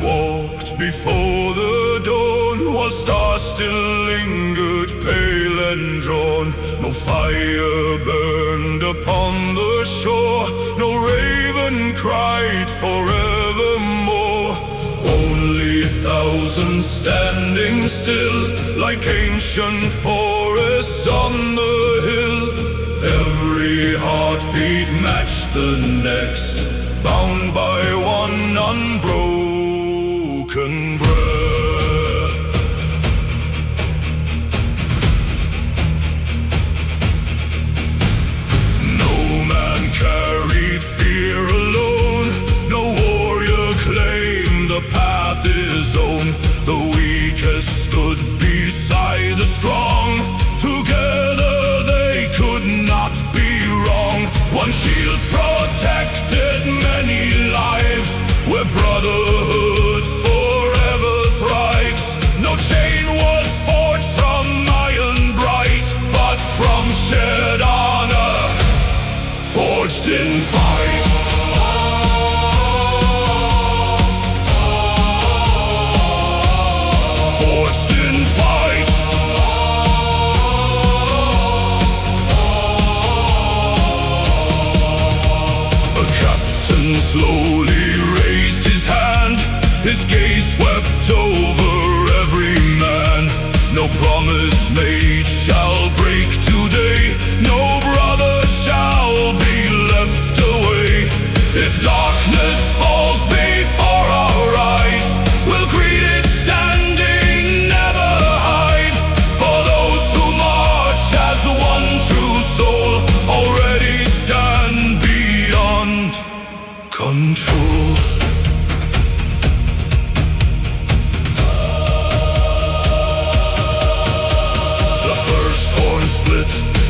walked before the dawn, while stars still lingered pale and drawn. No fire burned upon the shore, no raven cried forevermore. Only thousands standing still, like ancient forests on the hill. Every heartbeat matched the next, bound by one unbroken breath. No man carried fear alone, no warrior claimed the path his own. The weakest stood beside the strong, together they could not be wrong. One shield protected many lives, where brotherhood forever thrives. No chain was forged from iron bright, but from shared honor, forged in fight. Forged in fight. A captain slowly raised his hand, his gaze swept over every man. No promise made shall break today, no brother shall be left away. If darkness falls before our eyes, we'll greet it standing, never hide. For those who march as one true soul, already stand beyond control.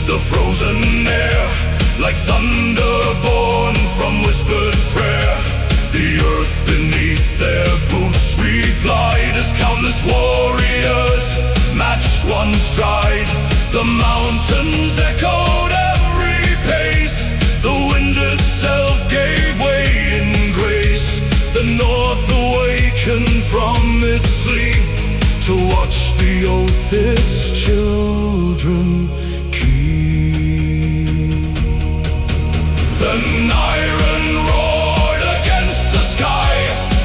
The frozen air, like thunder born from whispered prayer. The earth beneath their boots replied, as countless warriors matched one stride. The mountains echoed every pace, the wind itself gave way in grace. The north awakened from its sleep, to watch the oath its children keep. Then iron roared against the sky,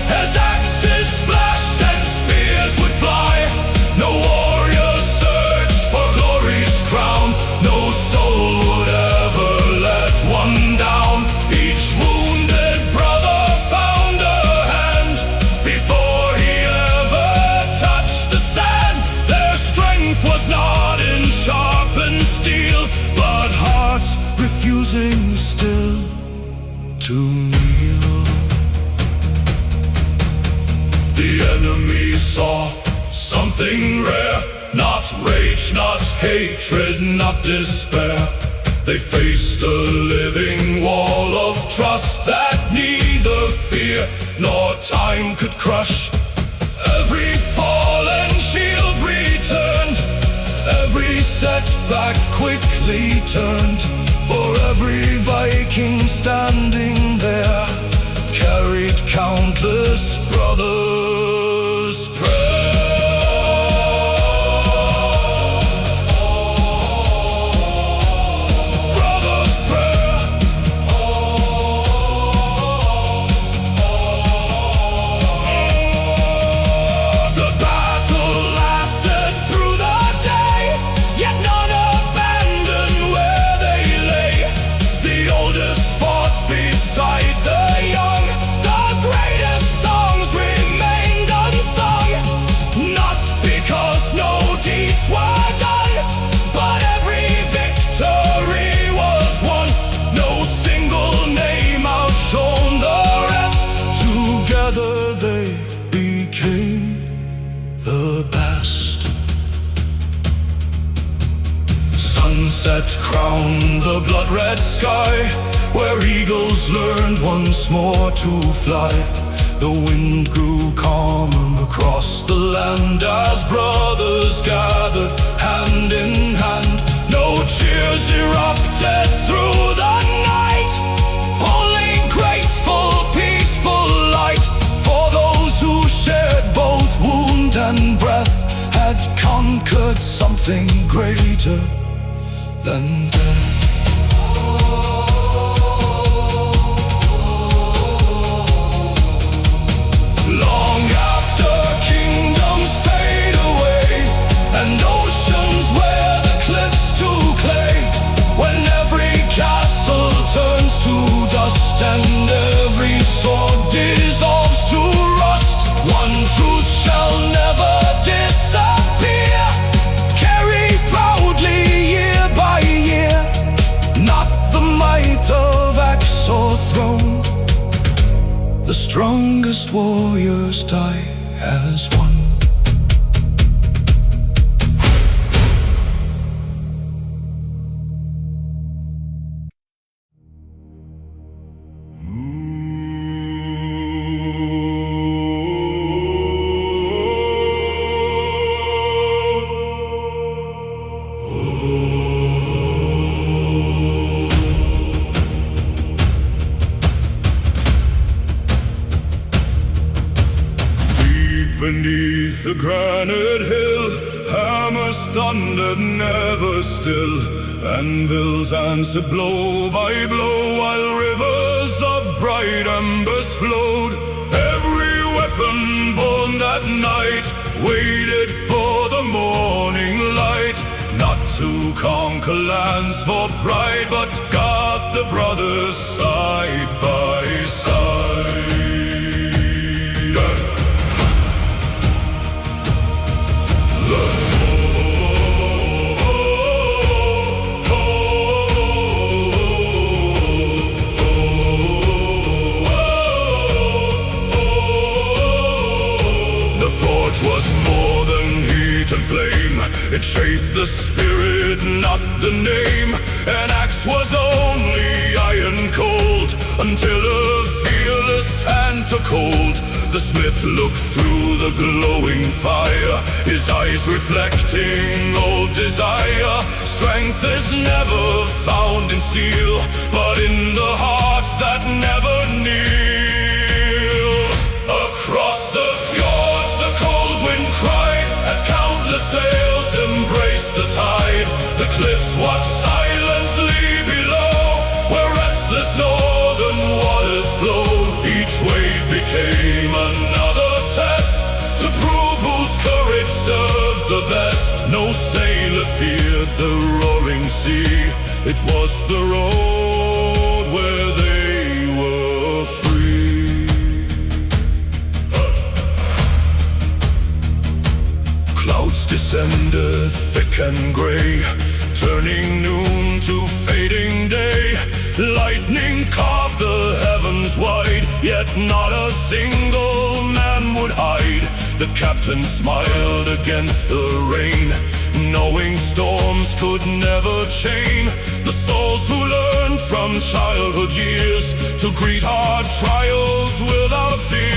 as axes flashed and spears would fly. No warrior searched for glory's crown, no soul would ever let one down. Each wounded brother found a hand, before he ever touched the sand. Their strength was not in sharpened steel, but hearts refusing still to kneel. The enemy saw something rare, not rage, not hatred, not despair. They faced a living wall of trust that neither fear nor time could crush. Every fallen shield returned, every setback quickly turned. For every Viking standing there carried countless brothers' brothers' prayer. The battle lasted through the day, yet none abandoned where they lay. The oldest fought beside the young, the greatest songs remained unsung. Not because no deeds were done, but every victory was won. No single name outshone the rest, together they became the best. Sunset crowned the blood-red sky, where eagles learned once more to fly. The wind grew calm across the land, as brothers gathered hand in hand. No cheers erupted through the night, only grateful, peaceful light. For those who and breath had conquered something greater than death. Long after kingdoms fade away and oceans wear the cliffs to clay, when every castle turns to dust and every sword dissolves to rust, one truth shall never disappear. Carry proudly year by year, not the might of axe or throne. The strongest warriors die as one. Beneath the granite hill, hammers thundered never still. Anvils answered blow by blow, while rivers of bright embers flowed. Every weapon born that night waited for the morning light, not to conquer lands for pride, but guard the brothers side by side. Was more than heat and flame. It shaped the spirit, not the name. An axe was only iron cold, until a fearless hand took hold. The smith looked through the glowing fire, his eyes reflecting old desire. Strength is never found in steel, but in the hearts that never kneel. Across the fjords the cold wind cried, as countless sails embraced the tide. The cliffs watched silently below, where restless northern waters flow. Each wave became another test, to prove whose courage served the best. No sailor feared the roaring sea, it was the road where they were free. Clouds descended thick and gray, turning noon to fading day. Lightning carved the heavens wide, yet not a single man would hide. The captain smiled against the rain, knowing storms could never chain the souls who learned from childhood years to greet hard trials without fear.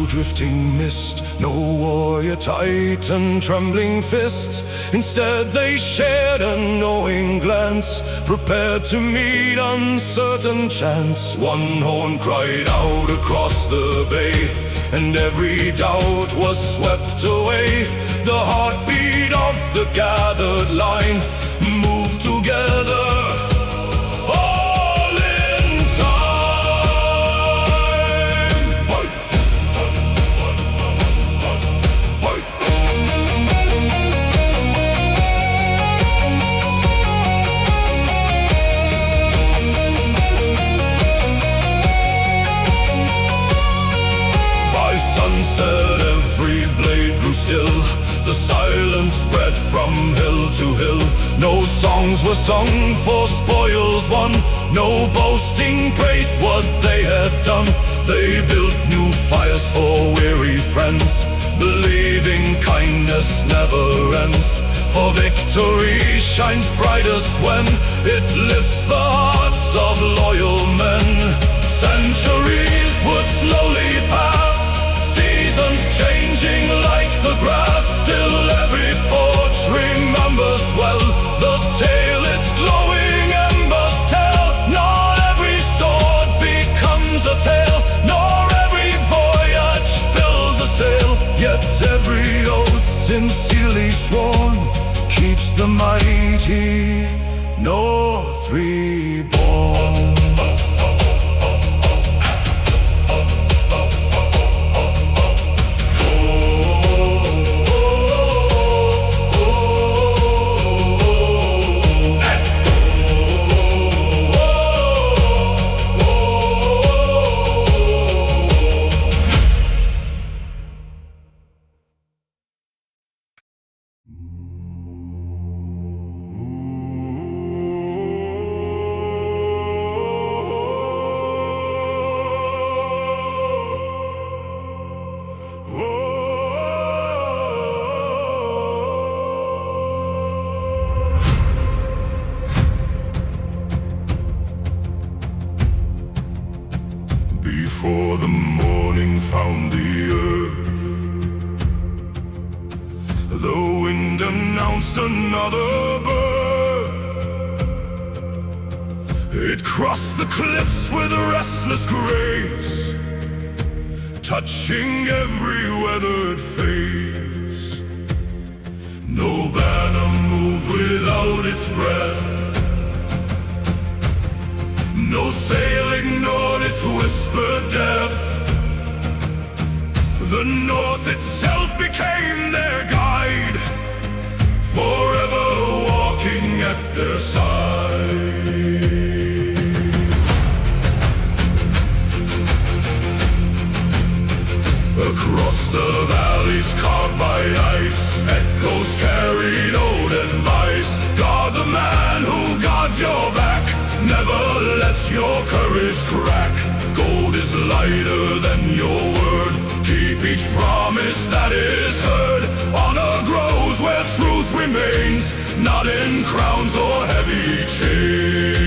Drifting mist, no warrior tightened trembling fists. Instead they shared a knowing glance, prepared to meet uncertain chance. One horn cried out across the bay, and every doubt was swept away. The heartbeat of the gathered line moved together, sunset. Every blade grew still, the silence spread from hill to hill. No songs were sung for spoils won, no boasting praised what they had done. They built new fires for weary friends, believing kindness never ends, for victory shines brightest when it lifts the hearts of loyal men. Centuries would slowly pass, seasons changing like the grass. Still every forge remembers well the tale its glowing embers tell. Not every sword becomes a tale, nor every voyage fills a sail. Yet every oath sincerely sworn keeps the mighty North reborn. Before the morning found the earth, the wind announced another birth. It crossed the cliffs with restless grace, touching every weathered face. No banner moved without its breath, no sail ignored its whispered depth. The North itself became their guide, forever walking at their side. Across the valleys carved by ice, echoes carried old advice. Guard the man who guards your back, never let your courage crack. Gold is lighter than your word, keep each promise that is heard. Honor grows where truth remains, not in crowns or heavy chains.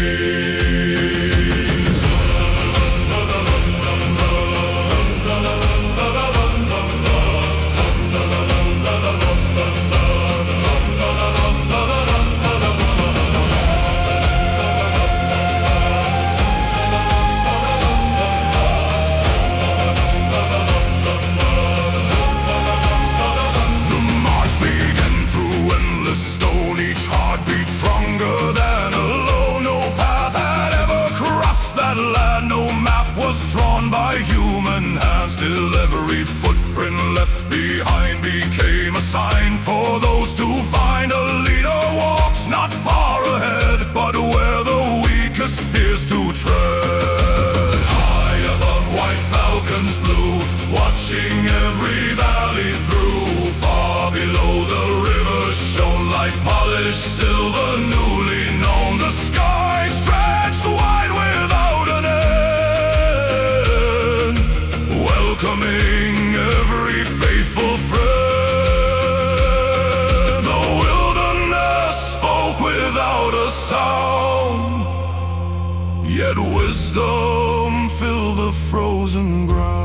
By human hands, till every footprint left behind became a sign for those to find. A leader walks not far ahead, but where the weakest fears to tread. High above, white falcons flew, watching every valley through. Far below, the river shone like polished silver, newly known. The sky stretched wide without an end, welcoming every faithful friend. The wilderness spoke without a sound, yet wisdom filled the frozen ground.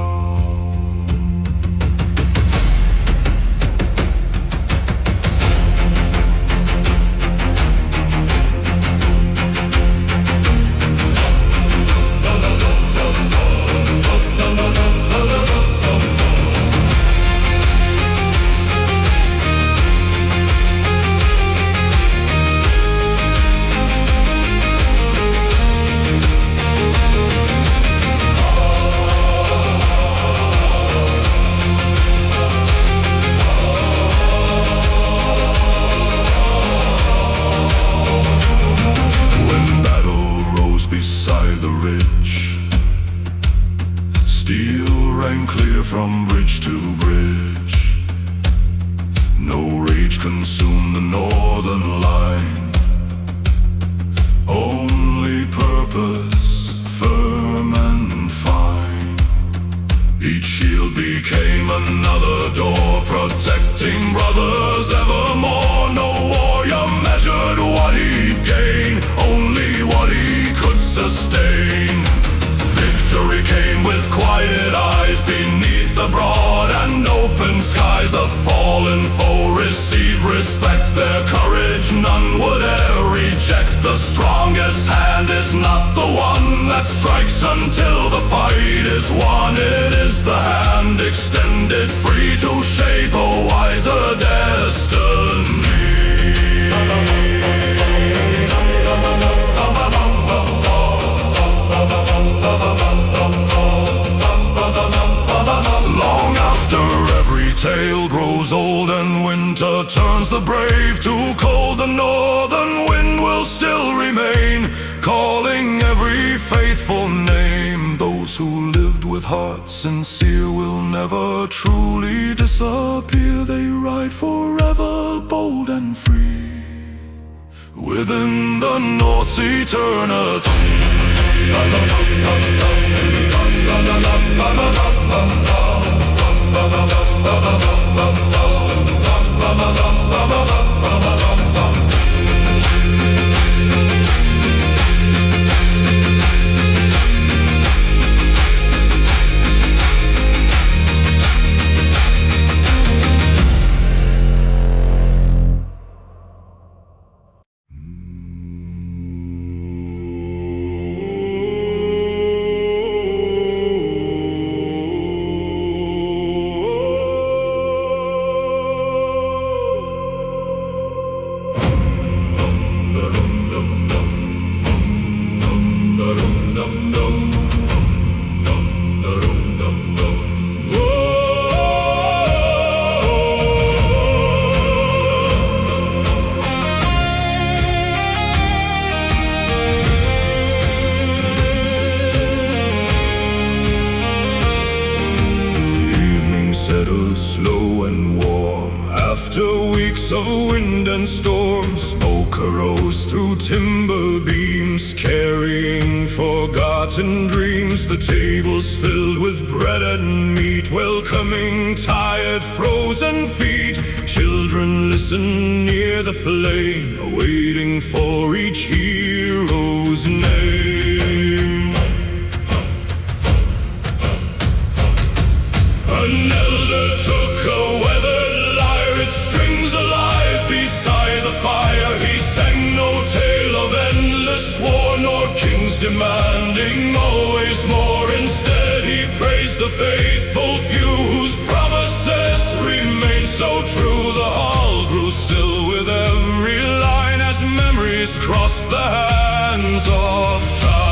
From bridge to bridge, no rage consumed the northern line. Only purpose, firm and fine. Each shield became another door, protecting brothers. tale grows old and winter turns the brave to cold. The northern wind will still remain, calling every faithful name. Those who lived with hearts sincere will never truly disappear. They ride forever, bold and free, within the North's eternity. Slow and warm, after weeks of wind and storm, smoke arose through timber beams, carrying forgotten dreams. The tables filled with bread and meat, welcoming tired, frozen feet. Children listen near the flame, waiting for each hero's name. An elder took a weathered lyre, its strings alive beside the fire. He sang no tale of endless war, nor kings demanding always more. Instead he praised the faithful few, whose promises remained so true. The hall grew still with every line, as memories crossed the hands of time.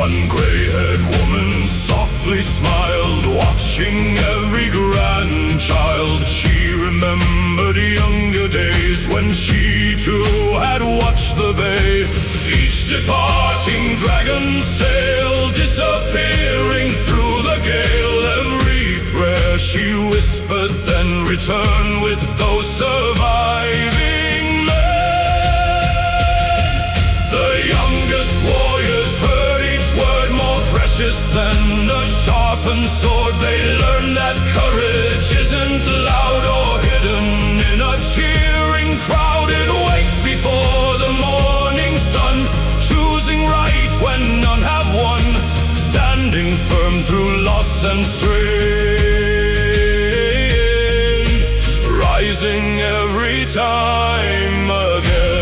One gray-haired woman softly smiled, watching every grandchild. She remembered younger days when she too had watched the bay. Each departing dragon sail, disappearing through the gale. Every prayer she whispered, then returned with those surviving men. The youngest warriors heard each word more precious than a sharpened sword. They learned that courage isn't loud or hidden in a cheering crowd. It wakes before the morning sun, choosing right when none have won, standing firm through loss and strain, rising every time again.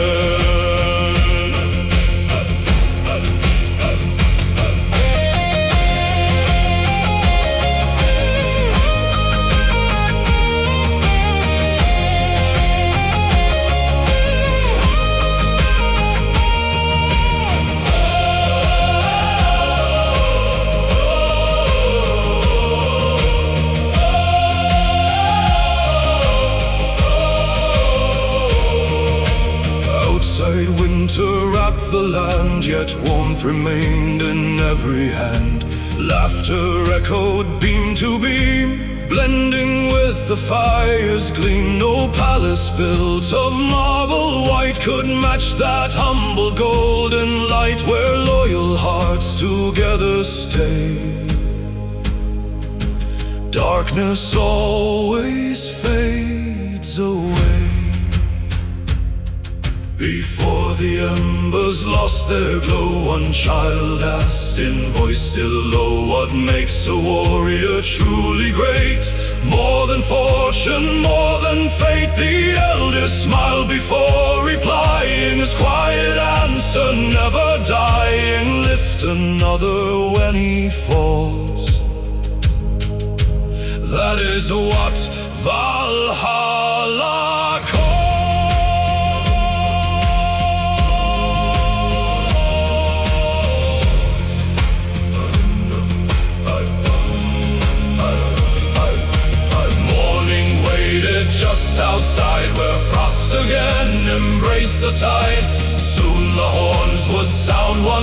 Winter wrapped the land, yet warmth remained in every hand. Laughter echoed beam to beam, blending with the fire's gleam. No palace built of marble white could match that humble golden light, where loyal hearts together stay. Darkness always fades away. Before the embers lost their glow, one child asked in voice still low, what makes a warrior truly great? More than fortune, more than fate. The elder smiled before replying, his quiet answer never dying. Lift another when he falls, that is what Valhalla calls.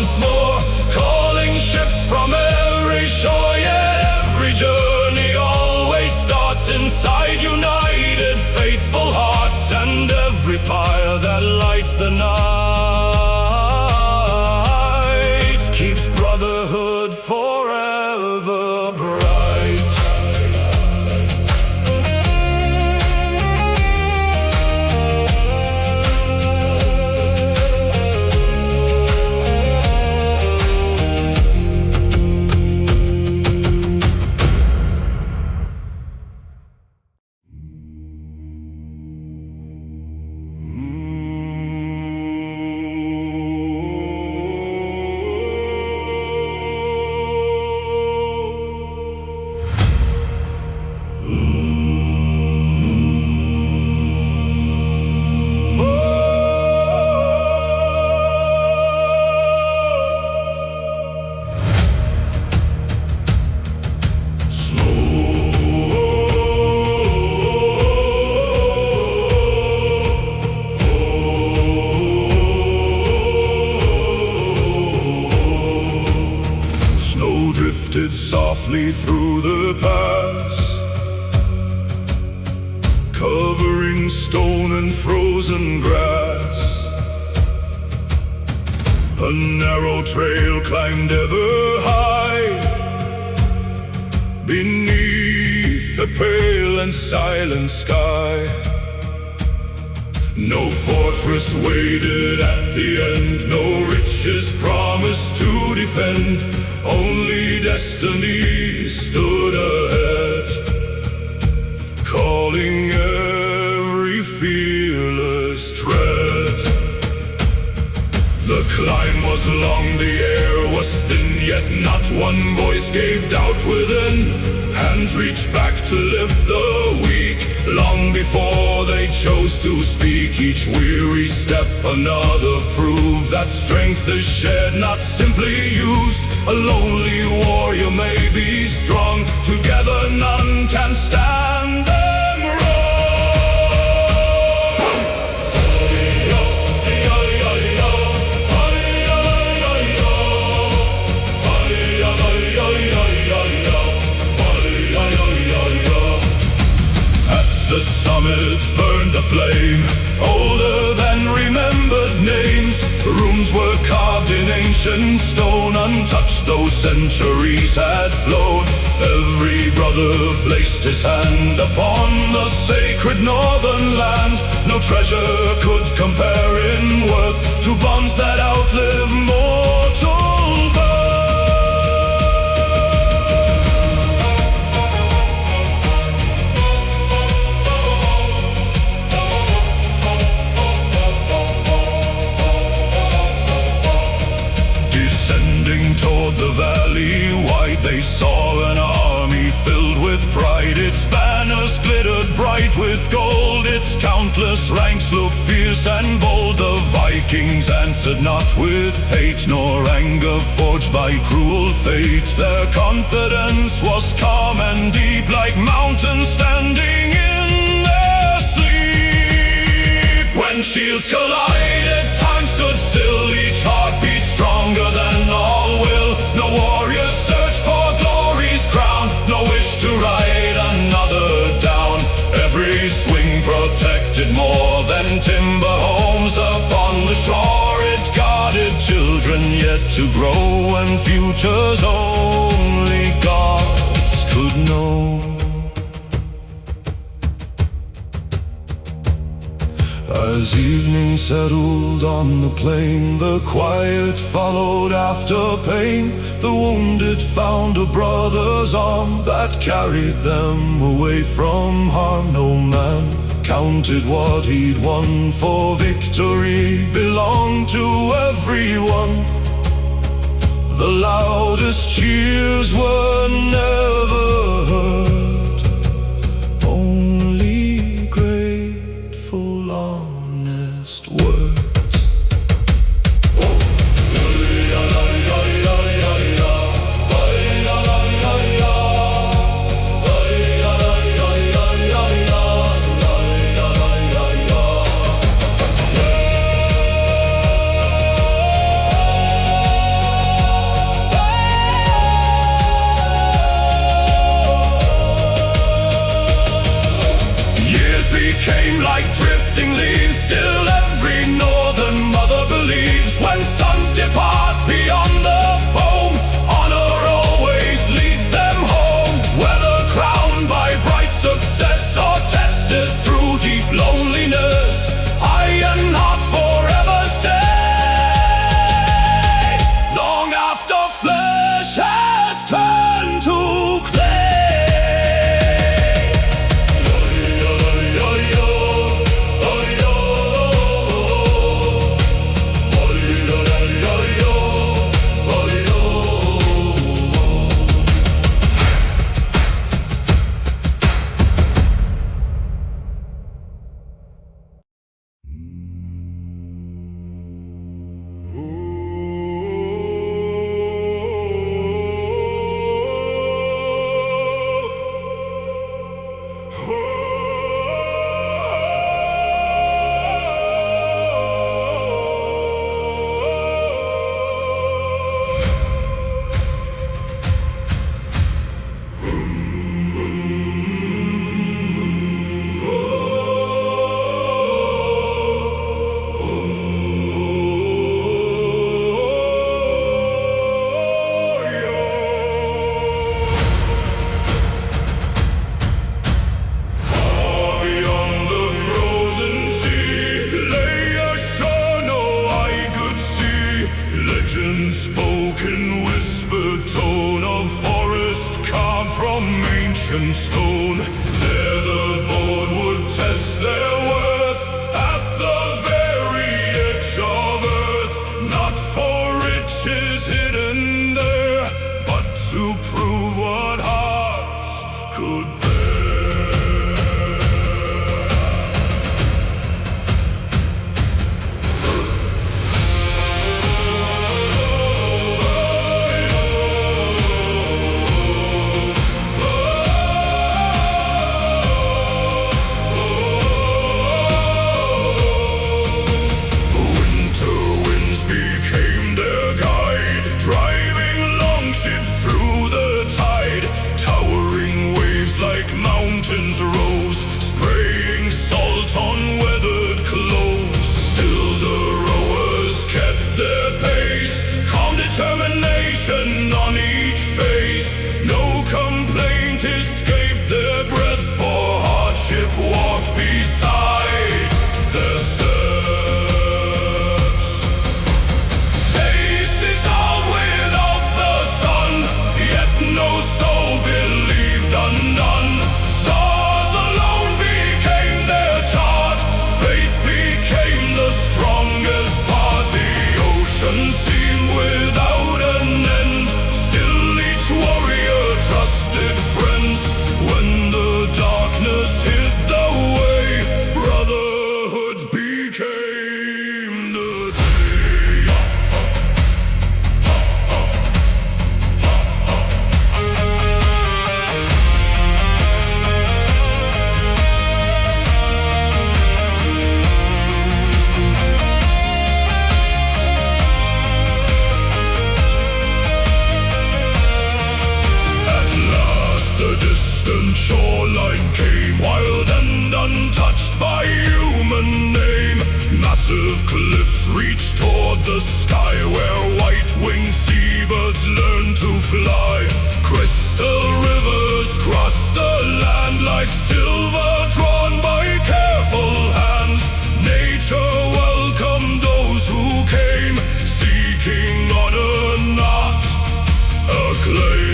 once more, calling ships from every shore. Yet every journey always starts inside united, faithful hearts, and every fire that lights the night keeps brotherhood forever bright. Drifted softly through the pass, covering stone and frozen grass. A narrow trail climbed ever high, beneath a pale and silent sky. No fortress waited at the end, no riches promised to defend. Only destiny stood ahead, calling every fearless tread. The climb was long, the air was thin, yet not one voice gave doubt within. Hands reached back to lift the weak, long before they chose to speak. Each weary step another proved that strength is shared, not simply used. A lonely warrior may be strong, together none can stand them wrong. The summit burned a flame, older than remembered names. Rooms were carved in ancient stone, untouched though centuries had flown. Every brother placed his hand upon the sacred northern land. No treasure could compare in worth to bonds that outlive mortal birth. Toward the valley wide, they saw an army filled with pride. Its banners glittered bright with gold, its countless ranks looked fierce and bold. The Vikings answered not with hate, nor anger forged by cruel fate. Their confidence was calm and deep, like mountains standing in their sleep. When shields collided, time stood still, each heart beat stronger than all will. No warrior searched for glory's crown, no wish to ride another down. Every swing protected more than timber homes upon the shore. It guarded children yet to grow, and futures only gods could know. As evening settled on the plain, the quiet followed after pain. The wounded found a brother's arm that carried them away from harm. No man counted what he'd won, for victory belonged to everyone. The loudest cheers were never heard, only grateful honest words. like drifting leaves. Still every northern mother believes, when sons depart beyond the foam, honor always leads them home. Whether crowned by bright success or tested through deep loneliness, iron hearts forever stay, long after flesh has turned to clay. Spoken, whispered tone of forest carved from ancient stone. There the board would test their worth at the very edge of earth, not for riches hidden there, but to prove what hearts could bear. Rose, spraying salt on weathered clothes. Still the rowers kept their pace, calm determination on each face. No complaint escaped their breath, for hardship walked beside their steps. Days dissolved without the sun, yet no soul believed undone. Stars alone became their chart, faith became the strongest part. The ocean seemed without an end, still each warrior trusted friends. When the darkness hid the way, brotherhood became the day. The distant shoreline came, wild and untouched by human name. Massive cliffs reached toward the sky, where white-winged seabirds learned to fly. Crystal rivers crossed the land like silver drawn by careful hands. Nature welcomed those who came, seeking honor, not acclaim.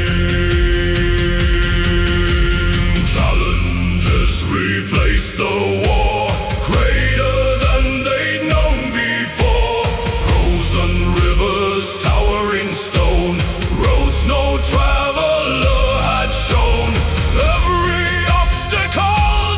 Replace the war, greater than they'd known before. Frozen rivers, towering stone, roads no traveler had shown. Every obstacle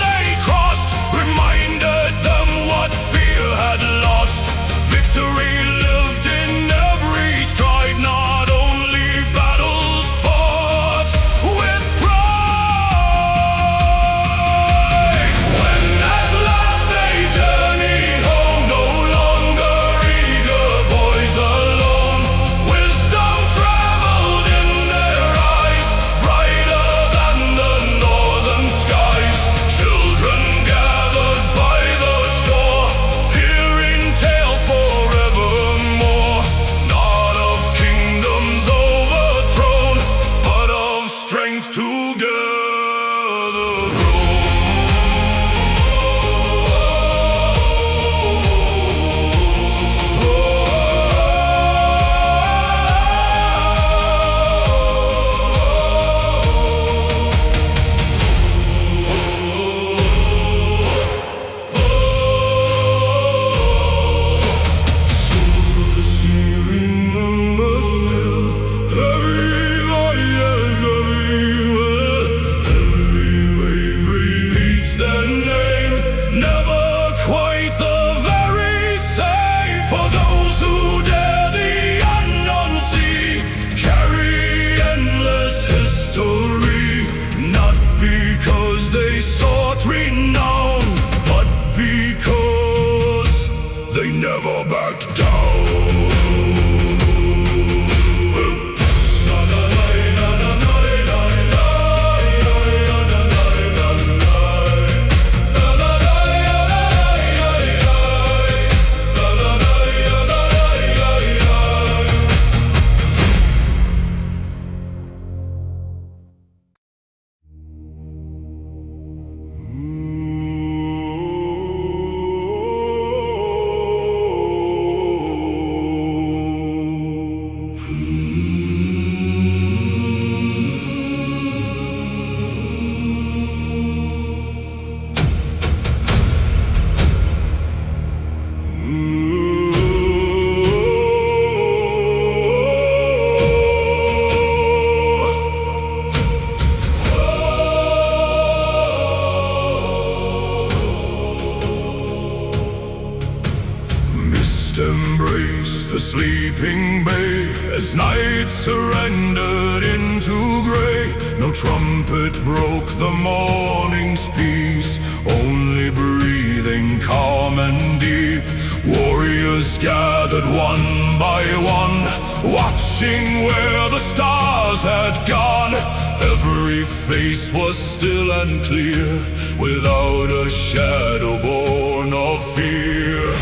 night surrendered into grey. No trumpet broke the morning's peace, only breathing calm and deep. Warriors gathered one by one, watching where the stars had gone. Every face was still and clear, without a shadow born of fear.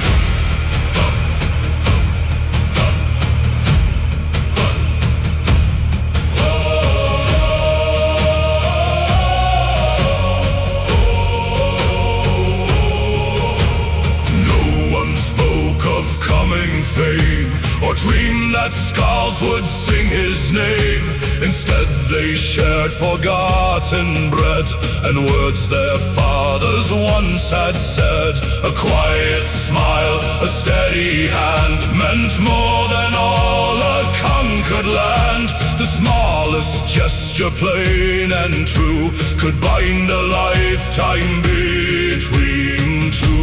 Fame, or dreamed that skalds would sing his name. Instead they shared forgotten bread and words their fathers once had said. A quiet smile, a steady hand, meant more than all a conquered land. The smallest gesture, plain and true, could bind a lifetime between two.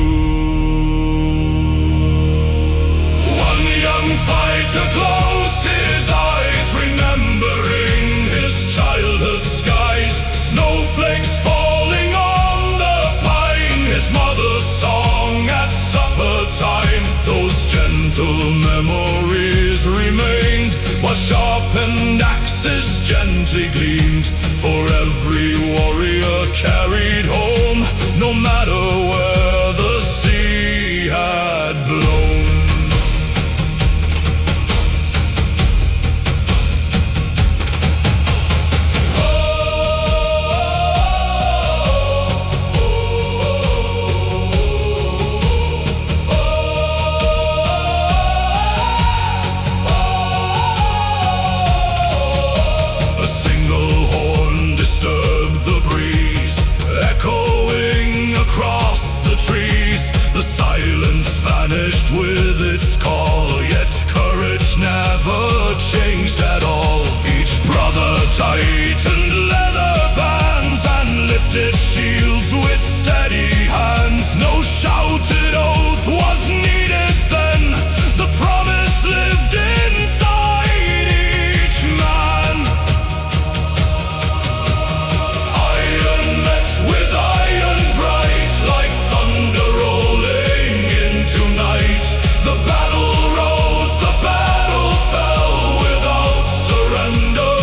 Fighter closed his eyes, remembering his childhood skies. Snowflakes falling on the pine, his mother's song at supper time. Those gentle memories remained, while sharpened axes gently gleamed. For every warrior carried home, no matter where the sea had blown. Vanished with its call, yet courage never changed at all. Each brother tightened leather bands and lifted shields with steady hands. No shouted oath was needed then, the promise lived inside each man. Iron met with iron bright, like thunder rolling tonight. The battle rose, the battle fell, without surrender,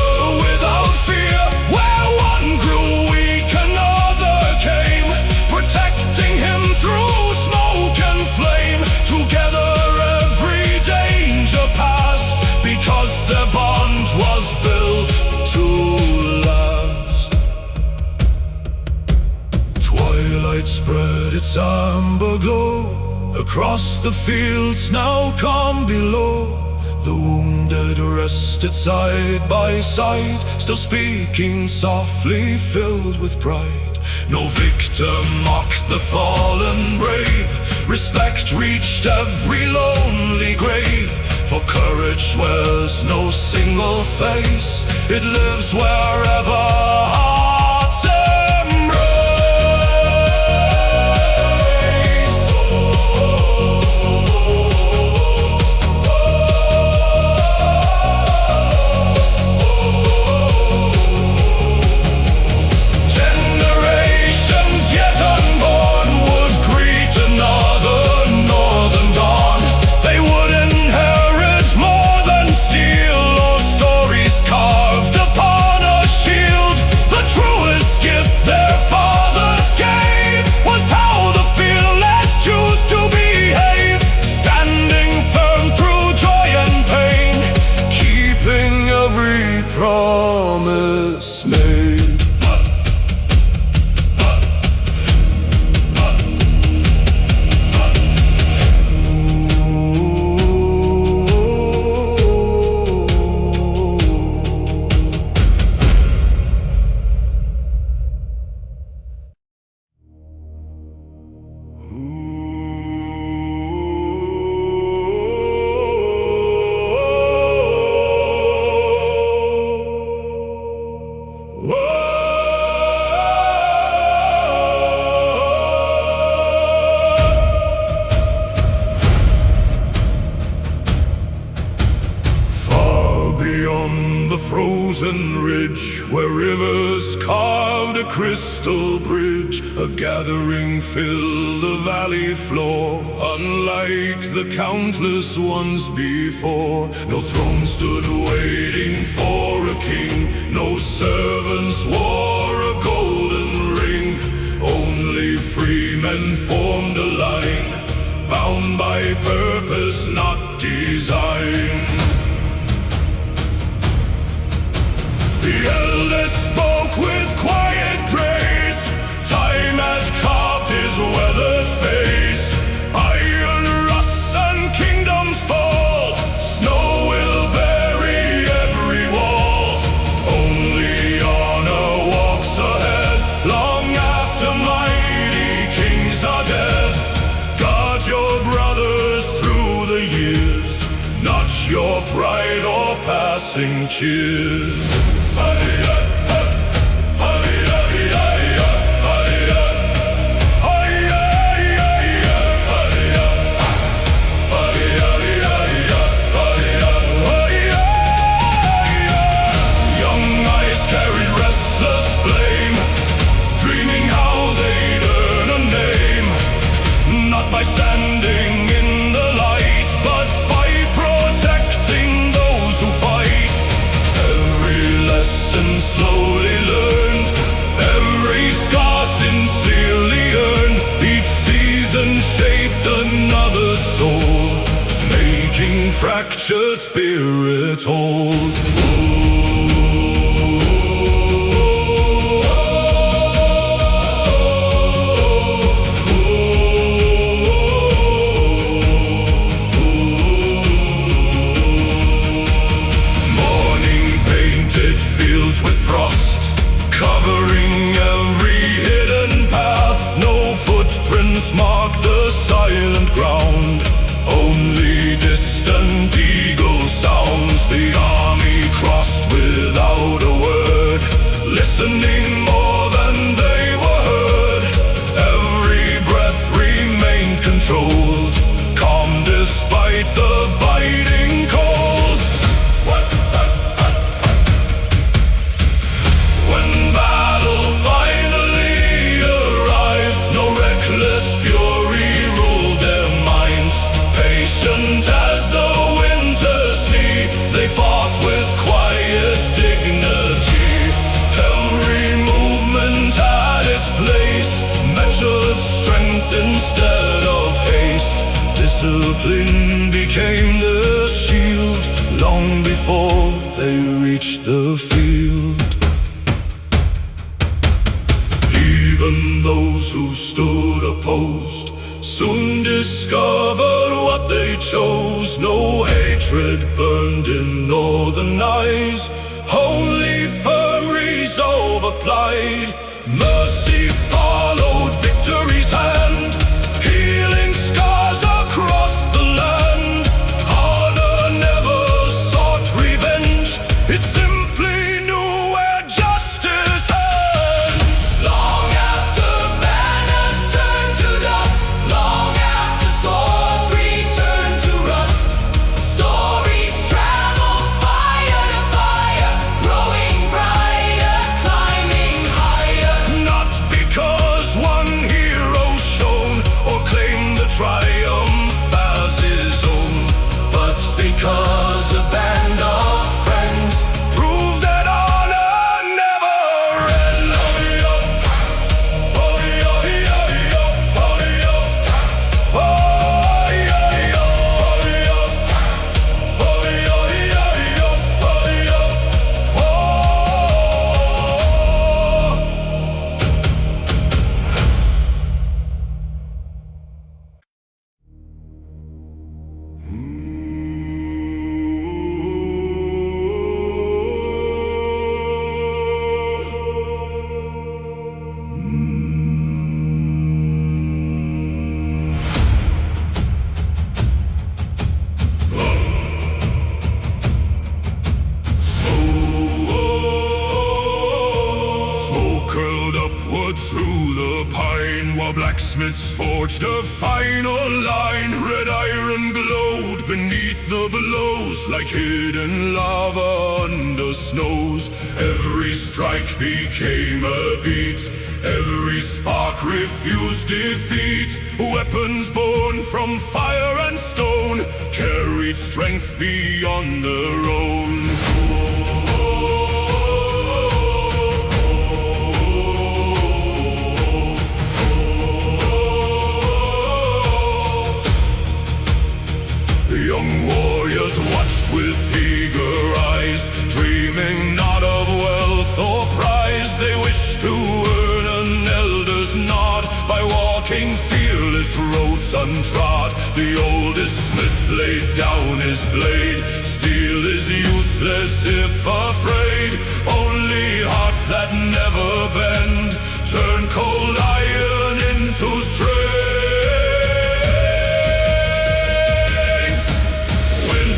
without fear. Where one grew weak, another came, protecting him through smoke and flame. Together every danger passed, because their bond was built to last. Twilight spread its amber glow across the fields, now calm below. The wounded rested side by side, still speaking softly, filled with pride. No victor mocked the fallen brave, respect reached every lonely grave. For courage wears no single face, it lives wherever hearts embrace. Promise made. Beyond frozen ridge, where rivers carved a crystal bridge, a gathering filled the valley floor. Unlike the countless ones before, no throne stood waiting for a king, no servants wore a golden ring. Only free men formed a line, bound by purpose, not design. The eldest spoke with quiet grace. Time had carved his weathered face. Iron rusts and kingdoms fall. Snow will bury every wall. Only honor walks ahead, long after mighty kings are dead. Guard your brothers through the years, not your pride or passing cheers. Slowly learned, every scar sincerely earned. Each season shaped another soul, making fractured spirit whole. With frost covering every hidden path, no footprints mark the silent ground. Only distant eagle sounds. The army crossed without a word, listening more than they were heard. Every breath remained controlled, calm despite the biting cold. When battle finally arrived, no reckless fury ruled their minds. Patient as the winter sea, they fought with quiet dignity. Every movement had its place, measured strength instead of haste. Discipline became their shield, long before they reached the field. Even those who stood opposed soon discovered what they chose. No hatred burned in northern eyes, only firm resolve applied. Mercy followed victory's hand, healing scars across the land. Honor never sought revenge, it simply knew where justice had. Long after banners turned to dust, long after swords returned to rust, stories travel fire to fire, growing brighter, climbing higher. Not because one hero shone or claimed the triumph as his own, but because a band of friends proved that honor never ends. Smoke curled upward through the the pine, while blacksmiths forged a final line. Red iron glowed beneath the blows, like hidden lava under snows. Every strike became a beat, every spark refused defeat. Weapons born from fire and stone carried strength beyond their own. Young warriors watched with eager eyes, dreaming not of wealth or prize. They wished to earn an elder's nod by walking fearless roads untrod. The oldest smith laid down his blade. Steel is useless if afraid. Only hearts that never bend turn cold iron into strength.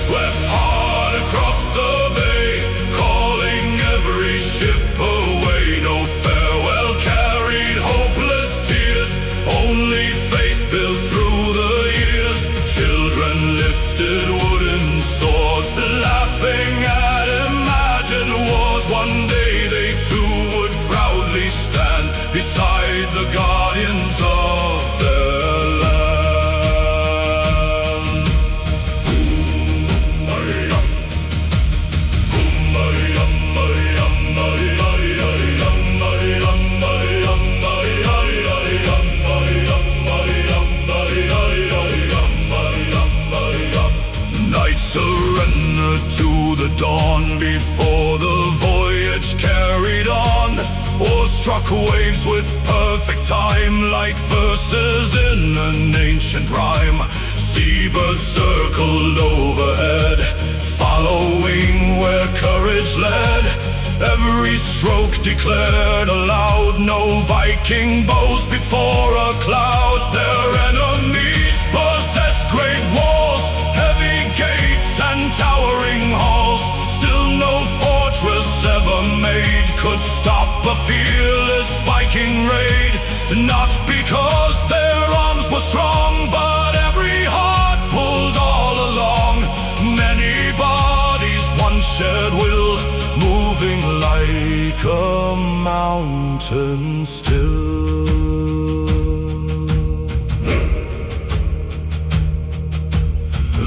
Swept hard across the bay, calling every ship away. No farewell carried hopeless tears, only faith built through the years. Children lifted wooden swords, laughing at imagined wars. One day they too would proudly stand beside the guardians of their land. The dawn before the voyage carried on. Or struck waves with perfect time, like verses in an ancient rhyme. Seabirds circled overhead, following where courage led. Every stroke declared aloud, no Viking bows before a cloud. Their enemies possessed great walls, heavy gates and towering halls. Still no fortress ever made could stop a fearless Viking raid. Not because their arms were strong, but every heart pulled all along. Many bodies, one shared will, moving like a mountain still.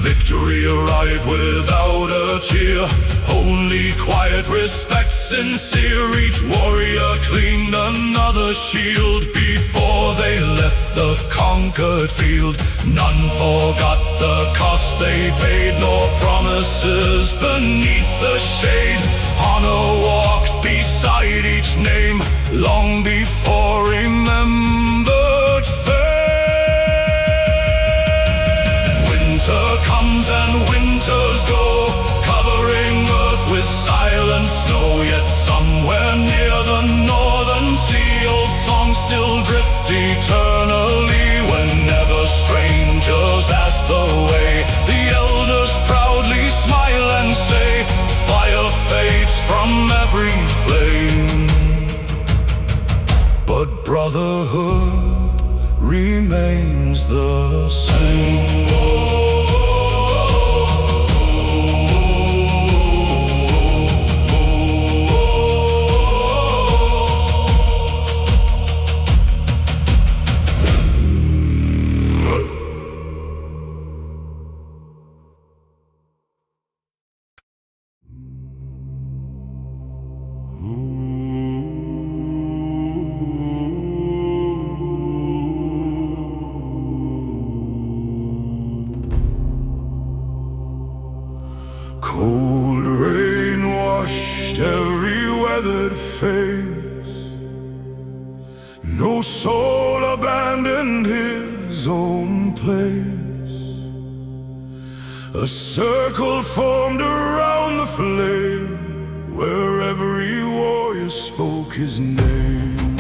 Victory arrived without a cheer, only quiet respect sincere. Each warrior cleaned another shield before they left the conquered field. None forgot the cost they paid, nor promises beneath the shade. Honor walked beside each name, long before remembered fame. Winter comes and winters go, covering earth with silent snow. Yet somewhere near the northern sea, old songs still drift eternally. Whenever strangers ask the way, the elders proudly smile and say, fire fades from every flame, but brotherhood remains the same. Cold rain washed every weathered face. No soul abandoned his own place. A circle formed around the flame, where every warrior spoke his name.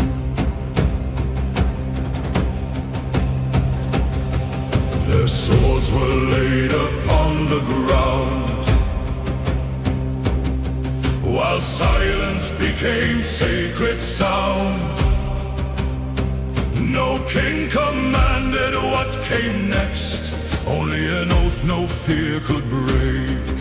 Their swords were laid upon the ground, while silence became sacred sound. No king commanded what came next, only an oath no fear could break.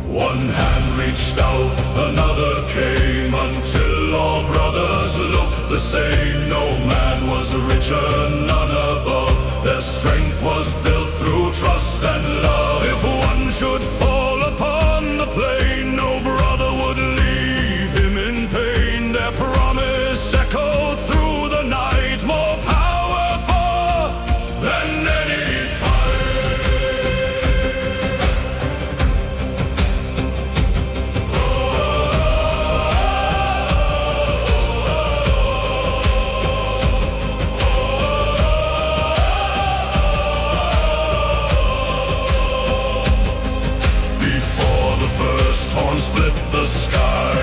One hand reached out, another came, until all brothers looked the same. No man was richer, none above. Their strength was built through trust and love. If one should fall upon the plain, no brother would leave him in pain. Their promise echoed through the night, more powerful than any fight. Before the first horn split the sky,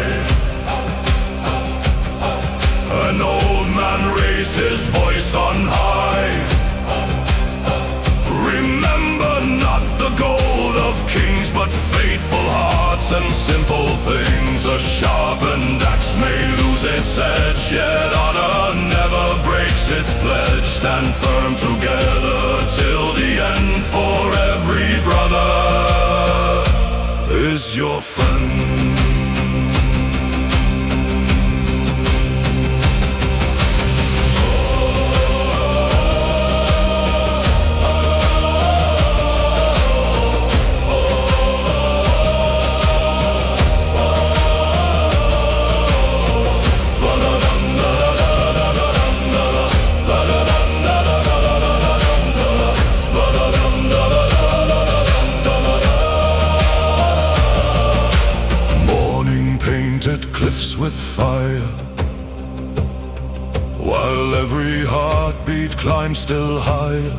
an old man raised his voice on high. Remember not the gold of kings, but faithful hearts and simple things. A sharpened axe may lose its edge, yet honor never breaks its pledge. Stand firm together till the end, for every brother is your friend. Cliffs with fire, while every heartbeat climbs still higher.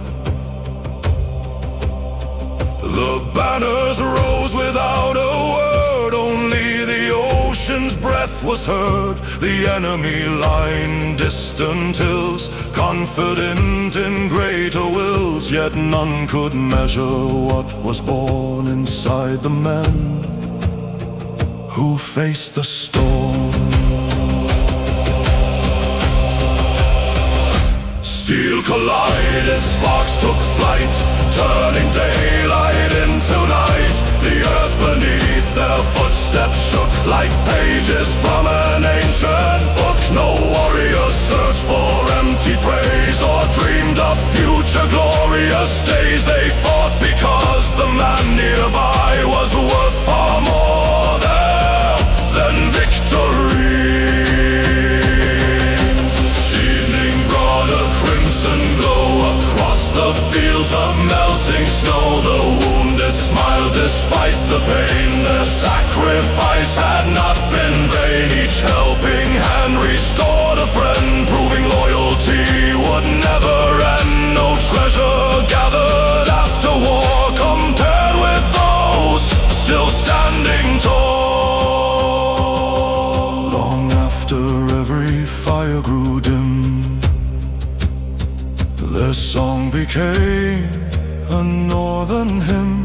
The banners rose without a word, only the ocean's breath was heard. The enemy lined distant hills, confident in greater wills, yet none could measure what was born inside the men who faced the storm. Steel collided, sparks took flight, turning daylight into night. The earth beneath their footsteps shook like pages from an ancient book. No warrior searched for empty praise or dreamed of future glorious days. They fought because the man nearby was worth far more than victory. Evening brought a crimson glow across the fields of melting snow. The wounded smiled despite the pain. Their sacrifice had not been vain. Each helping hand restored a friend, proving loyalty would never end. No treasure gathered after war compared with those still standing tall. Long after every fire grew dim, their song became a northern hymn.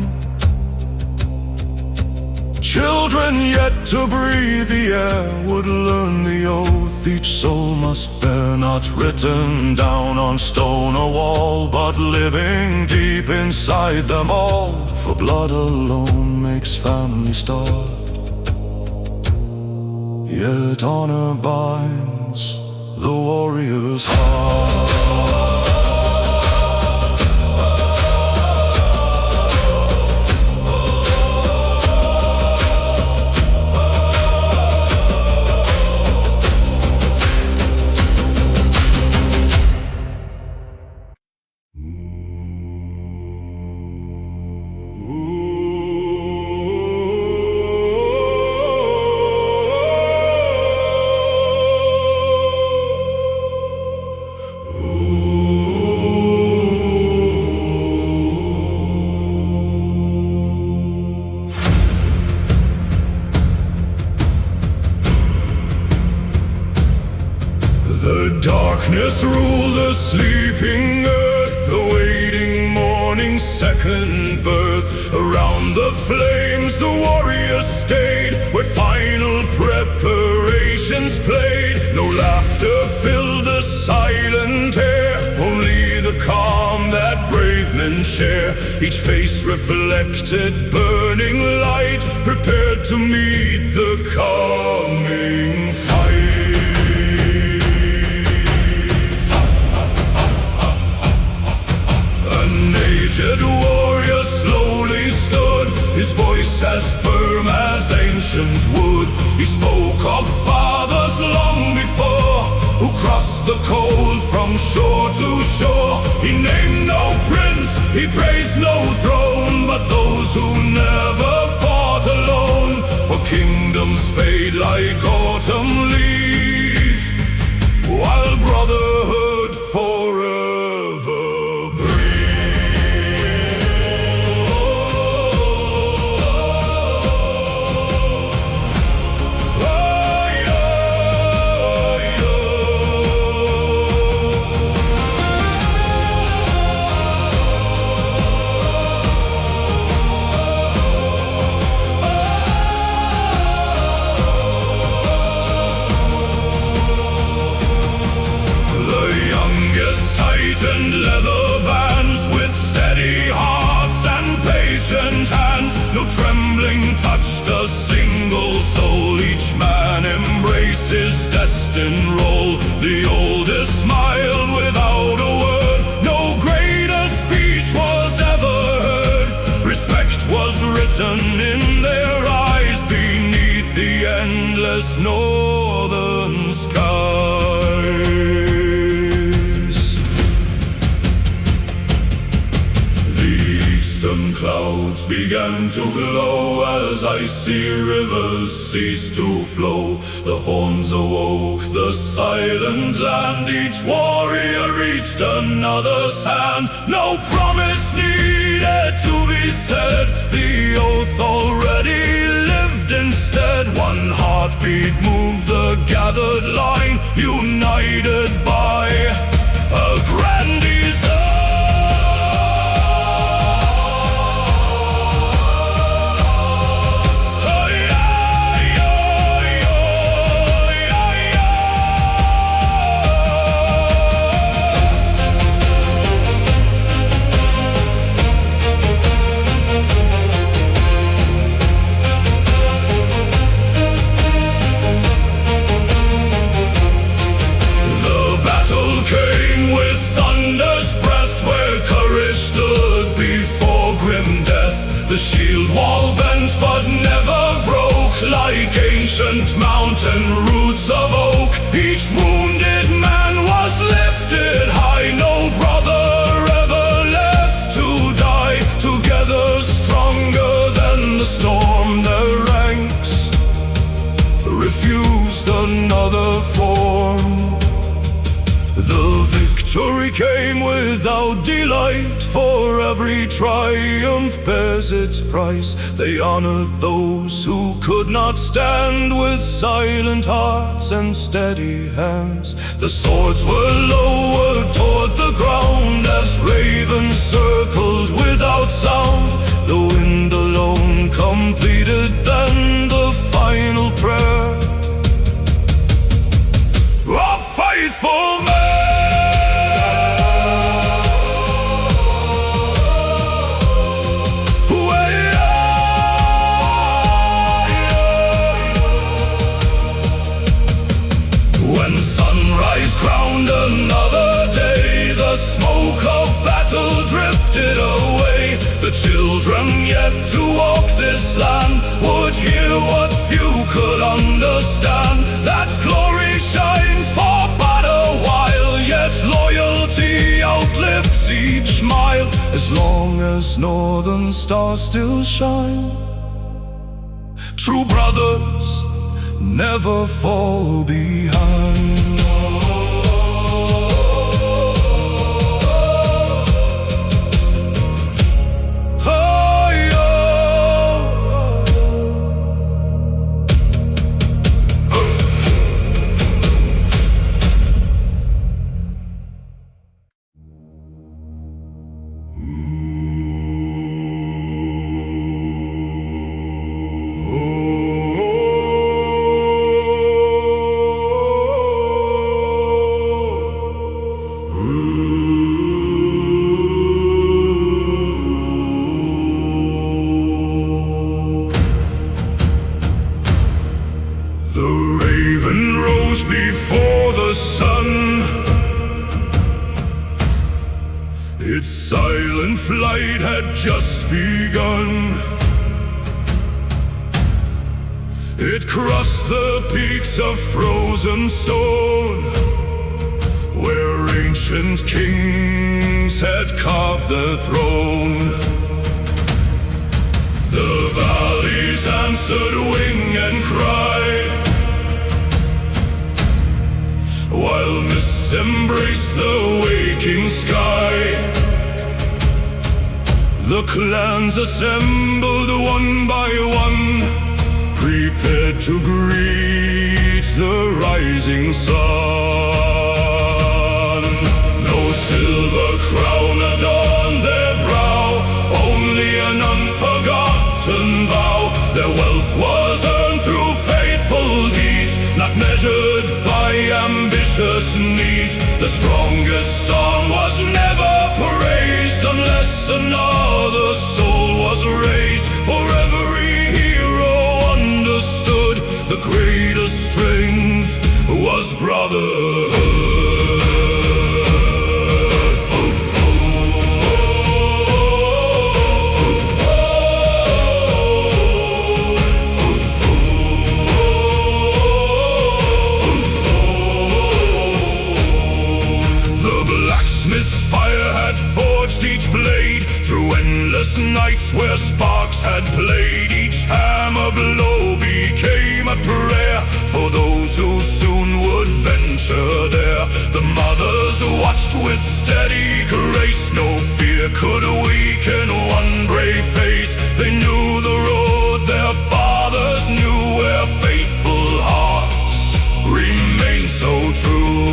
Children yet to breathe the air would learn the oath each soul must bear. Not written down on stone or wall, but living deep inside them all. For blood alone makes family start, yet honor binds the warrior's heart. Darkness ruled the sleeping earth, awaiting morning's second birth. Around the flames the warriors stayed, where final preparations played. No laughter filled the silent air, only the calm that brave men share. Each face reflected burning light, prepared to meet the coming fight. An aged warrior slowly stood, his voice as firm as ancient wood. He spoke of fathers long before, who crossed the cold from shore to shore. He named no prince, he praised no throne, but those who never fought alone. For kingdoms fade like autumn leaves, while brotherhood forever and leather bands, with steady hearts and patient hands. No trembling touched a single soul, each man embraced his destined role. The oldest smiled without a word, no greater speech was ever heard. Respect was written in their eyes beneath the endless northern sky. Clouds began to glow as icy rivers ceased to flow. The horns awoke the silent land, each warrior reached another's hand. No promise needed to be said, the oath already lived instead. One heartbeat moved the gathered line, united by a grand desire. The shield wall bent but never broke, like ancient mountain roots of oak. Each wounded man was lifted high, no brother ever left to die. Together stronger than the storm, their ranks refused another form. The victory came without delight, for every triumph bears its price. They honored those who could not stand, with silent hearts and steady hands. The swords were lowered toward the ground as ravens circled without sound. The wind alone completed then the final prayer. A faithful man. When sunrise crowned another day, the smoke of battle drifted away. The children yet to walk this land would hear what few could understand, that glory shines for but a while, yet loyalty outlives each mile. As long as northern stars still shine, true brothers never fall behind. rose before the sun. Its silent flight had just begun. It crossed the peaks of frozen stone, where ancient kings had carved their throne. The valleys answered wing and cry, while mist embraced the waking sky. The clans assembled one by one, prepared to greet the rising sun. No silver crown adorned their brow, only an unforgotten vow. Their wealth was earned through faithful deeds, not measured by ambitious needs. The strongest arm was never praised unless another soul was raised. For every hero understood the greatest strength was brotherhood. Each blade through endless nights where sparks had played. Each hammer blow became a prayer for those who soon would venture there. The mothers watched with steady grace, no fear could weaken one brave face. They knew the road their fathers knew, where faithful hearts remained so true.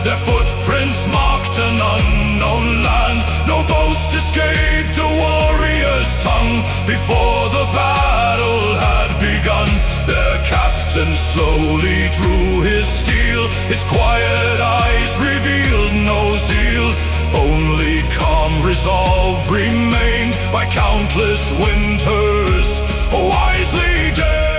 Their footprints marked an unknown land. No boast escaped a warrior's tongue before the battle had begun. Their captain slowly drew his steel. His quiet eyes revealed no zeal. Only calm resolve remained by countless winters wisely dared.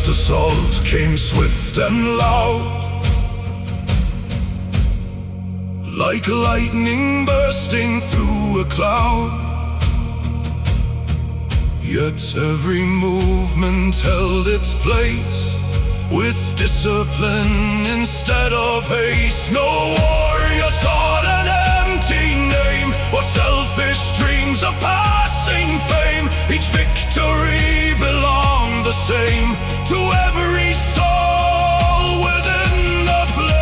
Assault came swift and loud, like lightning bursting through a cloud. Yet every movement held its place, with discipline instead of haste. No warrior sought an empty name, or selfish dreams of passing fame. Each victory belonged the same to every soul within the flame.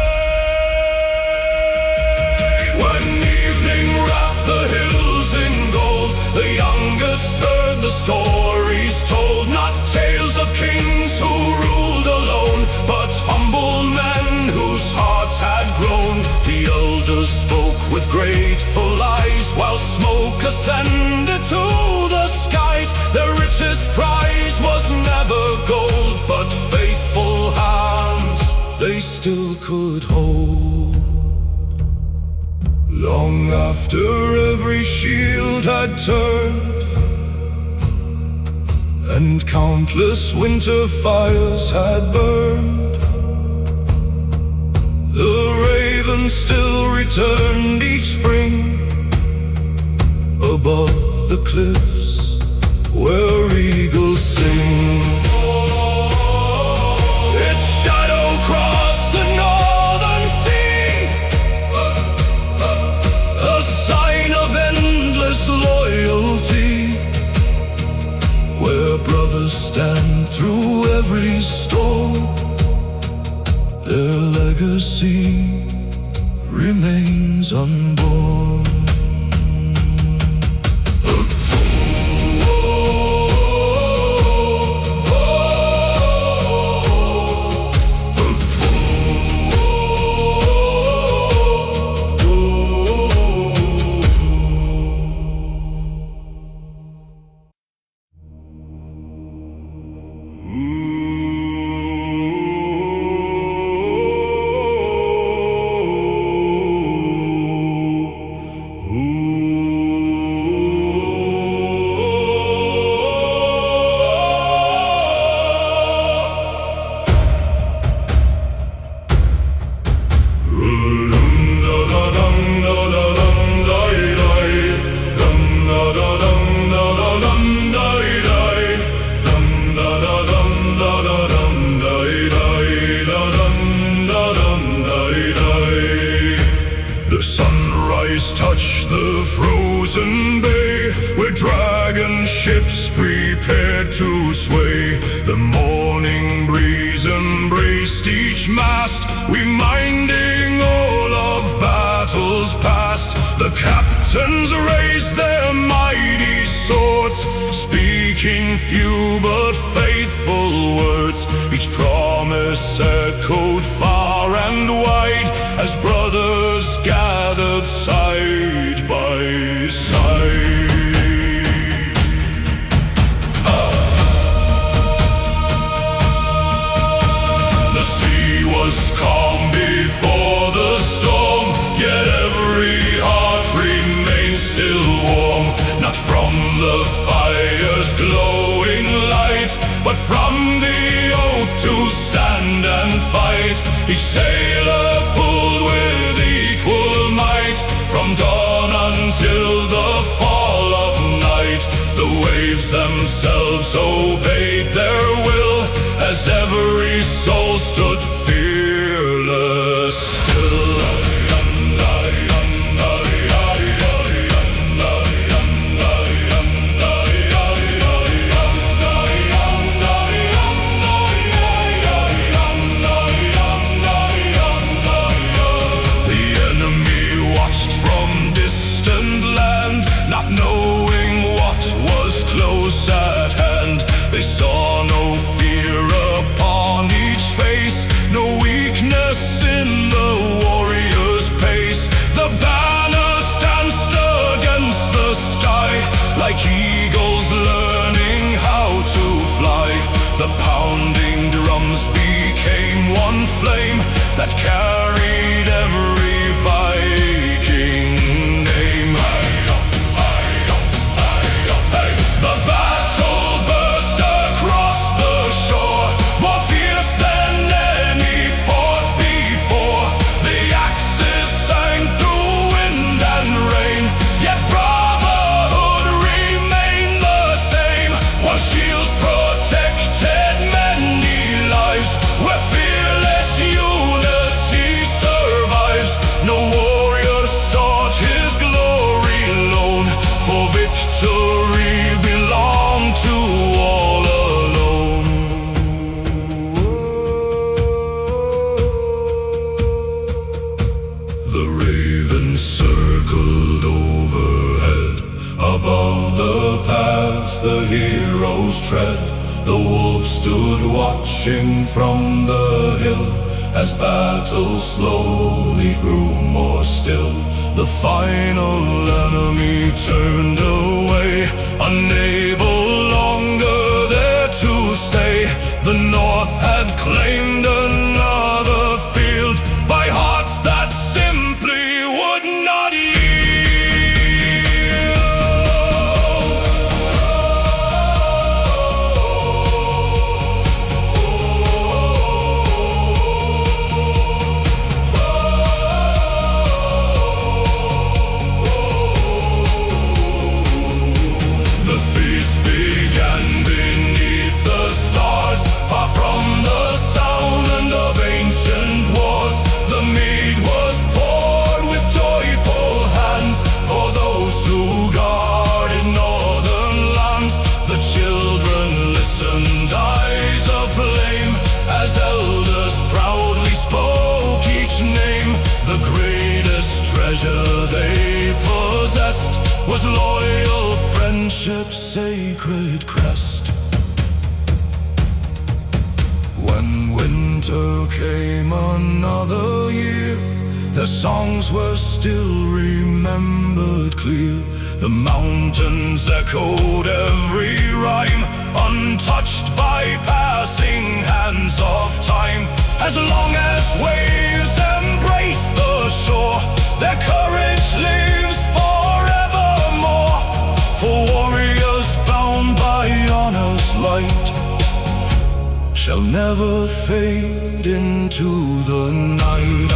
When evening wrapped the hills in gold, the youngest heard the stories told. Not tales of kings who ruled alone, but humble men whose hearts had grown. The elders spoke with grateful eyes, while smoke ascended to the skies. Their richest prize was never gold, but faithful hands they still could hold. Long after every shield had turned, and countless winter fires had burned, the raven still returned each spring above the cliffs where eagles sing. Its shadow crossed the northern sea, a sign of endless loyalty, where brothers stand through every storm. Their legacy remains unborn. eyes touch the frozen bay, where dragon ships prepared to sway. The morning breeze embraced each mast, reminding all of battles past. The captains raised their mighty swords, speaking few but faithful words. Each promise echoed far and wide, as brothers gathered side by side. The sea was calm before the storm, yet every heart remained still warm. Not from the fire's glowing light, but from the oath to stand and fight. Each sailor pulled with equal might, from dawn until the fall of night. The waves themselves obeyed their will, as every soul stood fearless still. They saw no fear upon each face, no weakness in the warrior's pace. The banners danced against the sky, like eagles learning how to fly. The pounding drums became one flame that carried every Viking name. The battle burst across the shore, more fierce than any fought before. The axes sang through wind and rain, yet brotherhood remained the same. One shield protected many lives, where fearless unity survives. No warrior sought his glory alone, for victory belonged to all alone. The ravens circled overhead, above the paths the heroes tread. The wolves stood watching from the hill, as battle slowly grew more still. The final enemy turned away, unable longer there to stay. The north had claimed another field, by hearts that simply would not yield. The feast began beneath the stars, far from the sound of ancient wars. The mead was poured with joyful hands, for those who guarded northern lands. The children listened, eyes aflame, as elders proudly spoke each name. The greatest treasure they possessed was loyal friendship's sacred crest. When winter came another year, their songs were still remembered clear. The mountains echoed every rhyme, untouched by passing hands of time. As long as waves embrace the shore, their courage lives forevermore. For warriors bound by honor's light shall never fade into the night.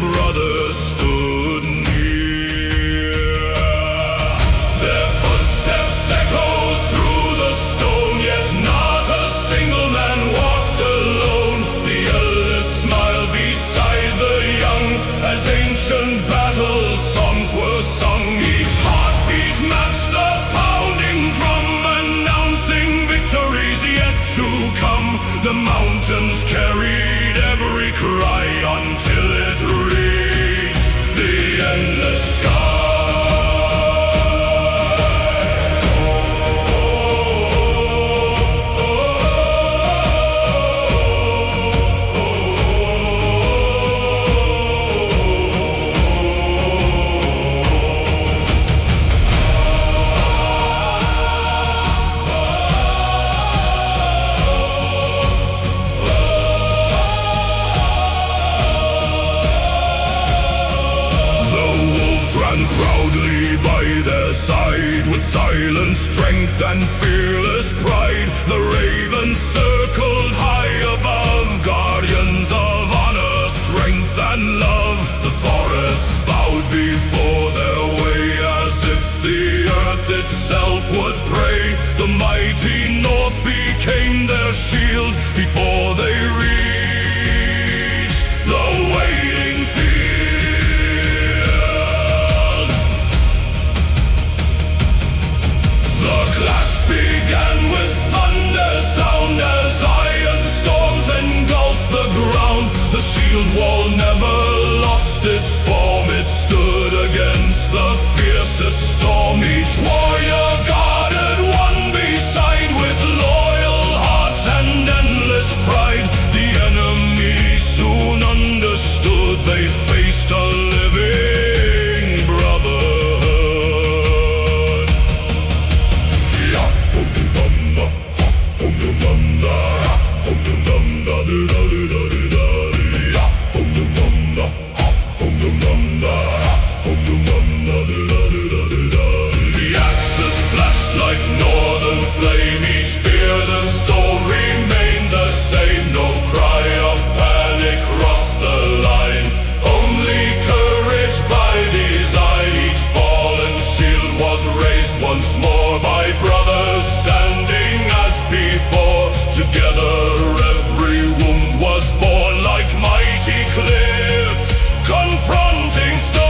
brothers stood near. Their footsteps echoed through the stone, yet not a single man walked alone. The eldest smiled beside the young as ancient battle songs were sung. Each heartbeat matched the pounding drum, announcing victories yet to come. The mountains carried every cry until it reached the endless sky. Proudly by their side, with silent strength and fearless pride, the ravens circled high above, guardians of honor, strength and love. The forest bowed before their way, as if the earth itself would pray. The mighty north became their shield before they reached the waiting field. The clash began with thunder sound as iron storms engulfed the ground. The shield wall never lost its form, it stood against the fiercest storm. Each warrior guarded one beside, with loyal hearts and endless pride. The enemy soon understood, they faced a living brotherhood. The axes flashed like northern flame, each fear the soul remained the same. No cry of panic crossed the line, only courage by design. Each fallen shield was raised once more by brothers standing as before. Together every wound was born like mighty cliffs confronting stone.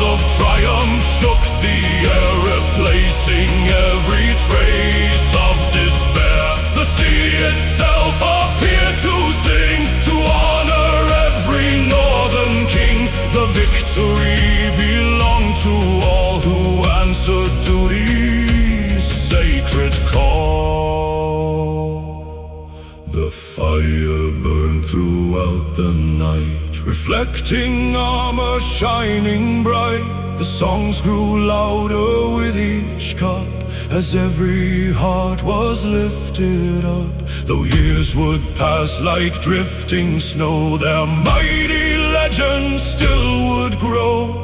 Of triumph shook the air, replacing every trace of despair. The sea itself appeared to sing, to honor every northern king. The victory belonged to all who answered duty's sacred call. The fire burned throughout the night, reflecting armor shining bright. The songs grew louder with each cup, as every heart was lifted up. Though years would pass like drifting snow, their mighty legend still would grow.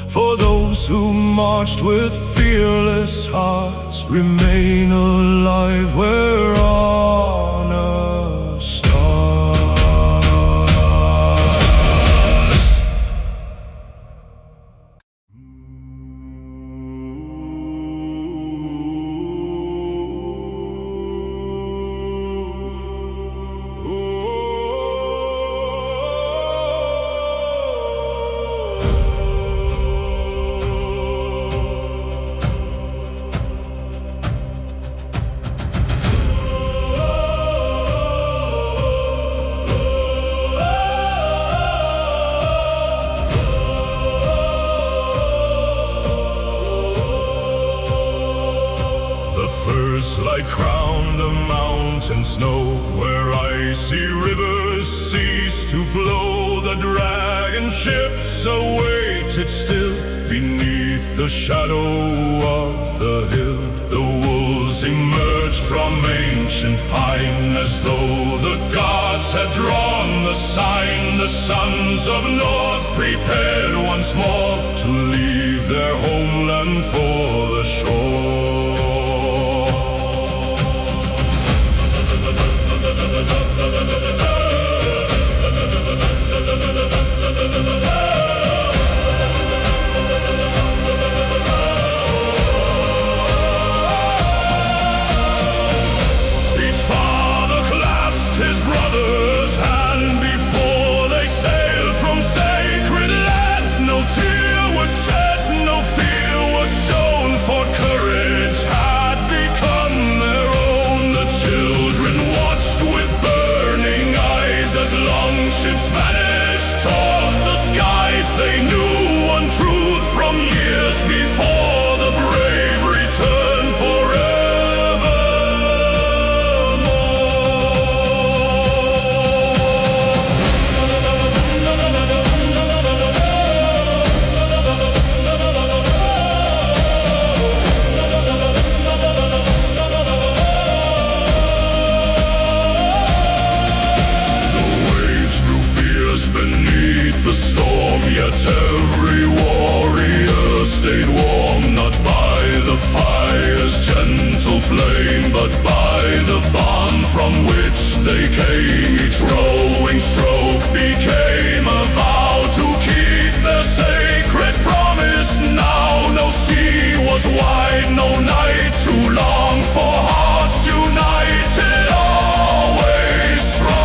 For those who marched with fearless hearts remain alive where honor starts. mountain snow, where icy rivers cease to flow. The dragon ships awaited still beneath the shadow of the hill. The wolves emerged from ancient pine, as though the gods had drawn the sign. The sons of North prepared once more to leave their homeland for the shore. Each father clasped his brother's hand before they sailed from sacred land. No tear was shed, no fear was shown, for courage had become their own. The children watched with burning eyes as longships vanished toward the skies. They knew one truth from years before: the brave return beneath the storm. Yet every warrior stayed warm, not by the fire's gentle flame, but by the bond from which they came. Each rowing stroke became a vow to keep their sacred promise. Now no sea was wide, no night too long, for hearts united, always strong.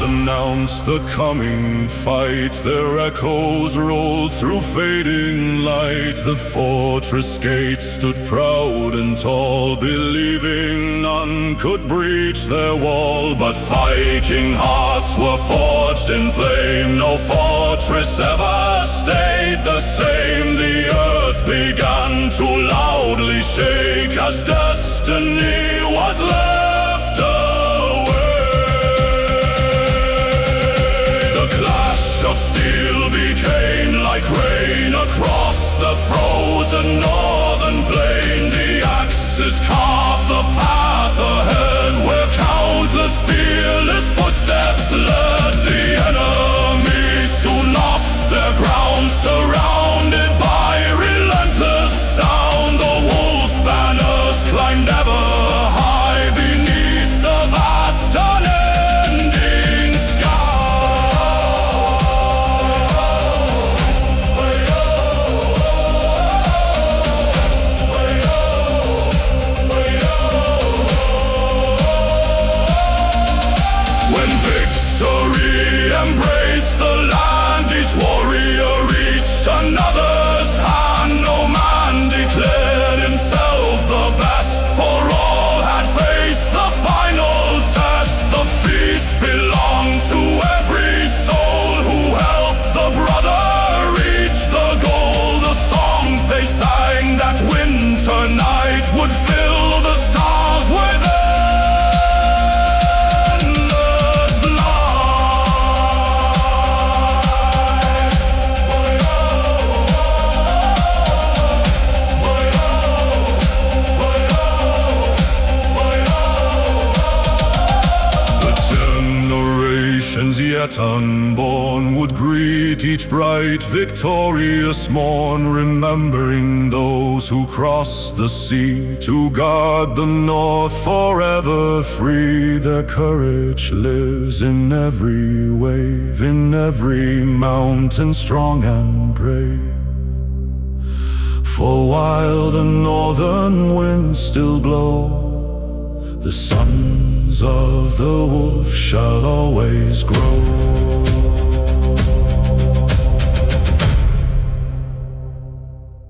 Announced the coming fight. Their echoes rolled through fading light. The fortress gates stood proud and tall, believing none could breach their wall. But Viking hearts were forged in flame. No fortress ever stayed the same. The earth began to loudly shake as destiny was left away. Of steel became like rain across the frozen northern plain. The axes carved the path ahead, where countless fearless footsteps led. The enemy soon lost their ground, surrounded by relentless sound. The wolf banners climbed ever high beneath the vast unending sky. Victory embraced the land, each warrior reached another's hand. No man declared himself the best, for all had faced the final test. The feast belonged to every soul who helped the brother reach the goal. The songs they sang that winter night would fill the stars with yet unborn would greet each bright victorious morn, remembering those who crossed the sea to guard the north forever free. Their courage lives in every wave, in every mountain strong and brave. For while the northern winds still blow, the sons of the wolf shall always grow.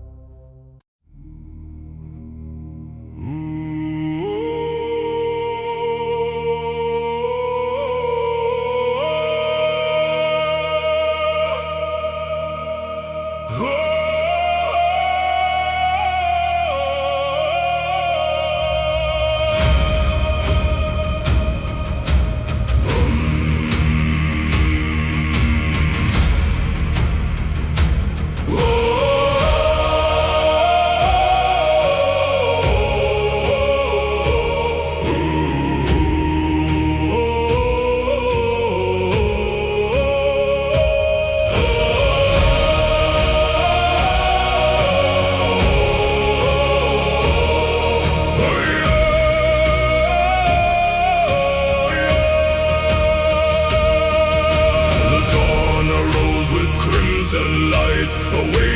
The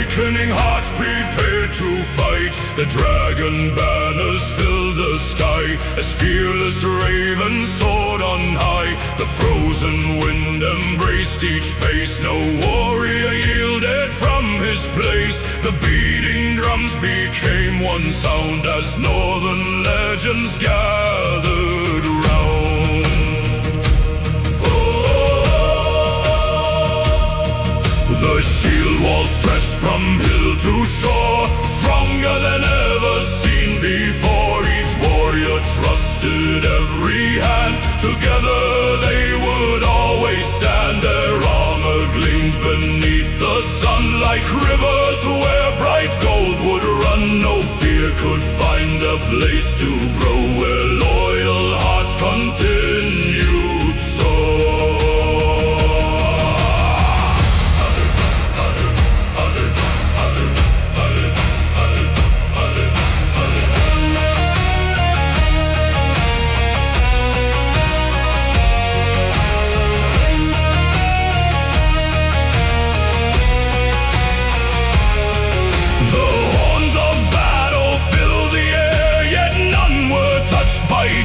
awakening hearts prepared to fight. The dragon banners filled the sky as fearless ravens soared on high. The frozen wind embraced each face, no warrior yielded from his place. The beating drums became one sound as northern legends gathered round. The shield wall stretched from hill to shore, stronger than ever seen before. Each warrior trusted every hand, together they would always stand. Their armor gleamed beneath the sun like rivers where bright gold would run. No fear could find a place to grow where loyal hearts continued so.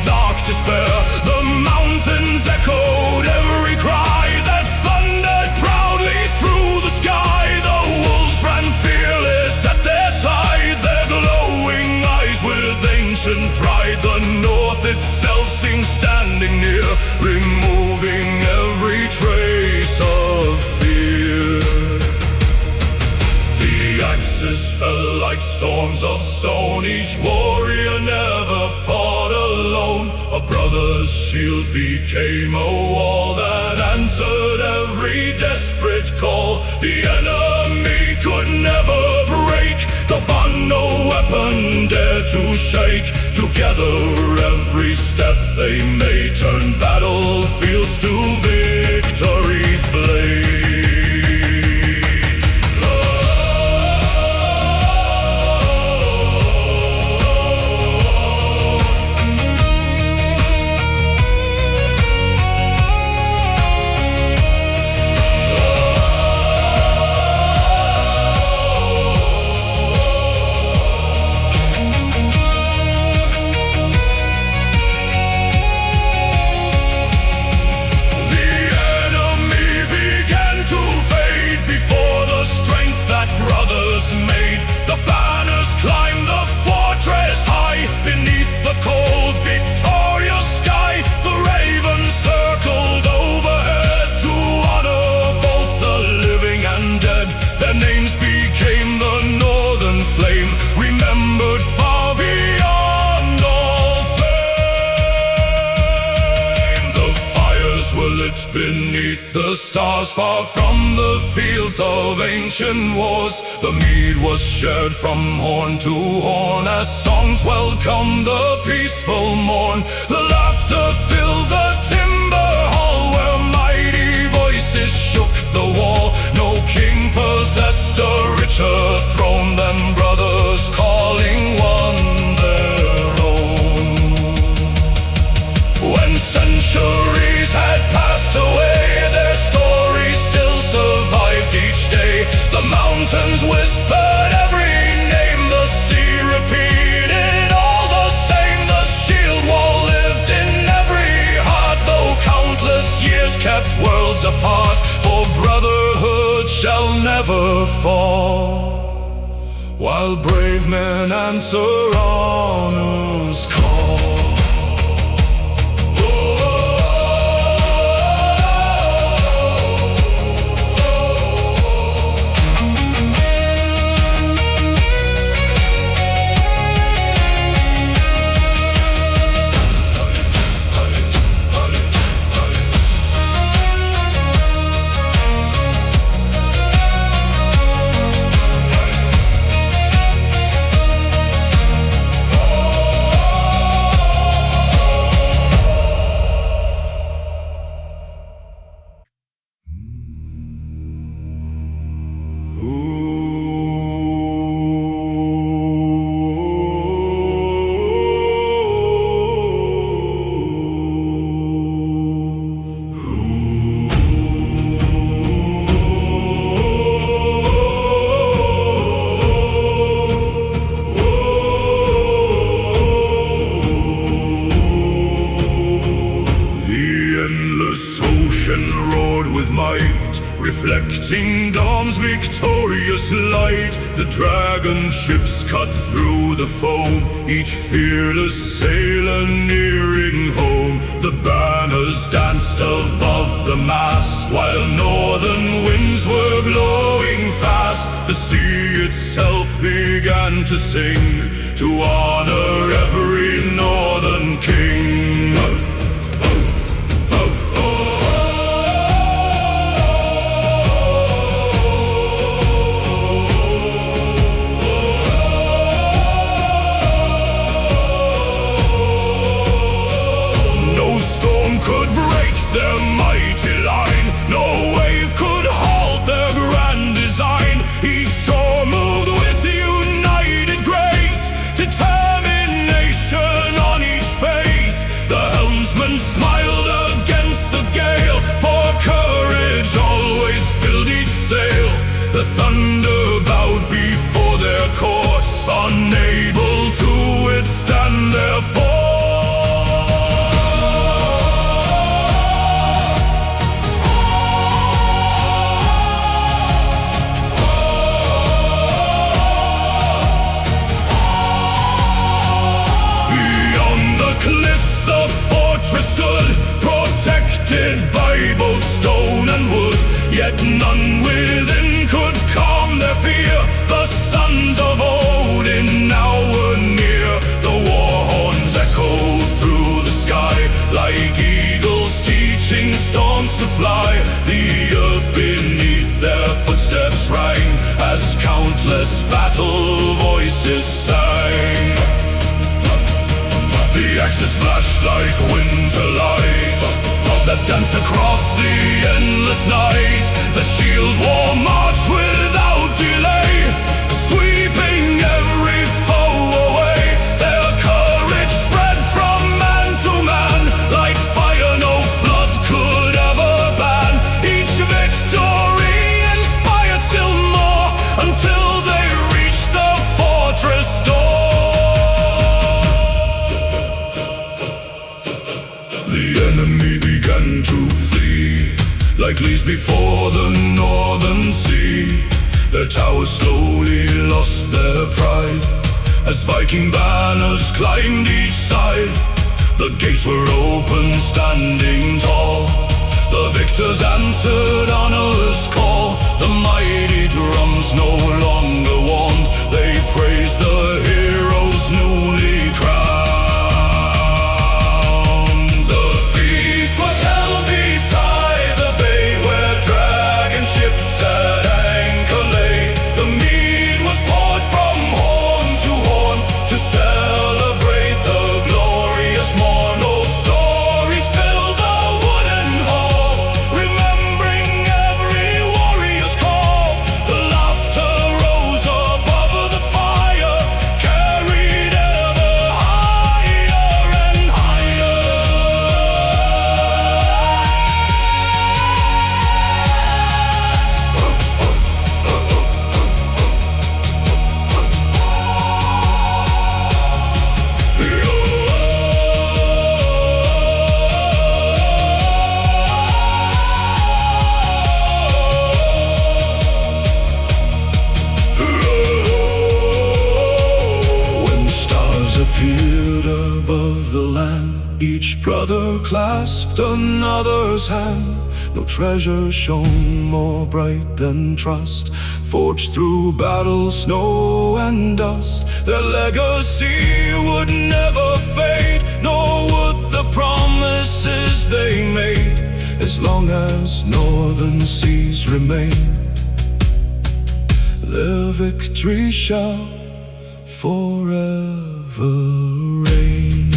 Dark despair, the mountains echoed every cry that thundered proudly through the sky. The wolves ran fearless at their side, their glowing eyes with ancient pride. The north itself seemed standing near, removing every trace of fear. The axes fell like storms of stone, each warrior never fought alone. A brother's shield became a wall that answered every desperate call. The enemy could never break the bond no weapon dared to shake. Together every step they made turned battlefields to victory's blade. Made the banners climb the fortress high beneath the cold victorious sky. The ravens circled overhead to honor both the living and dead. Their names became the northern flame, remembered far beyond all fame. The fires were lit beneath the stars, far from the fields of ancient wars. The mead was shared from horn to horn as songs welcomed the peaceful morn. The laughter filled the timber hall where mighty voices shook the wall. No king possessed a richer throne than brothers calling one their own. When centuries had passed away, their story still survived each day. The mountains whispered every name, the sea repeated all the same. The shield wall lived in every heart, though countless years kept worlds apart. For brotherhood shall never fall, while brave men answer honor's call. reflecting dawn's victorious light. The dragon ships cut through the foam, each fearless sailor nearing home. The banners danced above the mast, while northern winds were blowing fast. The sea itself began to sing, to honor every northern king. Their mighty line, no wave could halt their grand design. Each shore moved with united grace, determination on each face. The helmsman smiled against the gale, for courage always filled each sail. The thunder bowed before their course, unable to withstand their force. Protected by both stone and wood, yet none within could calm their fear. The sons of Odin now were near. The war horns echoed through the sky, like eagles teaching storms to fly. The earth beneath their footsteps rang, as countless battle voices sang. The axes flashed like winter light that danced across the endless night. The shield war marched without delay, sweeping every foe away. Their courage spread from man to man, like fire no flood could ever ban. Each victory inspired still more, until they reached the fortress door. The enemy began to flee, like leaves before the northern sea. Their towers slowly lost their pride, as Viking banners climbed each side. The gates were open, standing tall. The victors answered honor's call. The mighty drums no longer warned, they praised the heroes newly crowned. Each brother clasped another's hand. No treasure shone more bright than trust, forged through battle, snow and dust. Their legacy would never fade, nor would the promises they made, as long as northern seas remain. Their victory shall forever reign.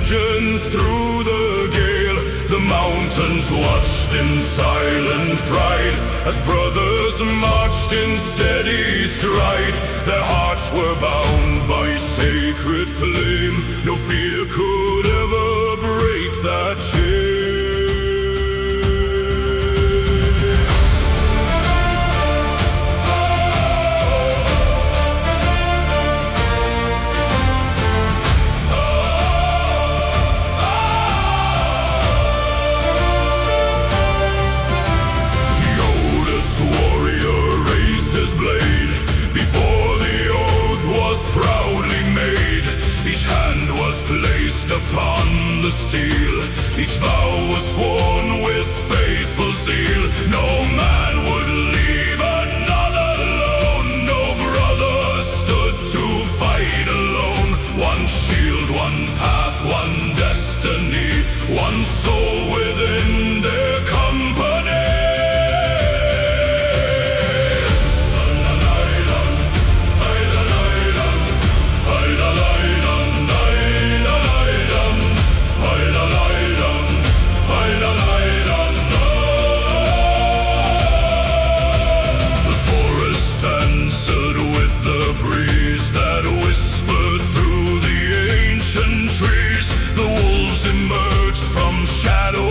engines through the gale. The mountains watched in silent pride as brothers marched in steady stride. Their hearts were bound by sacred flame. No fear could ever break that chain. Upon the steel, each vow was sworn with faithful zeal. No man would leave another alone. No brother stood to fight alone. One shield, one path, one destiny, one soul within their company.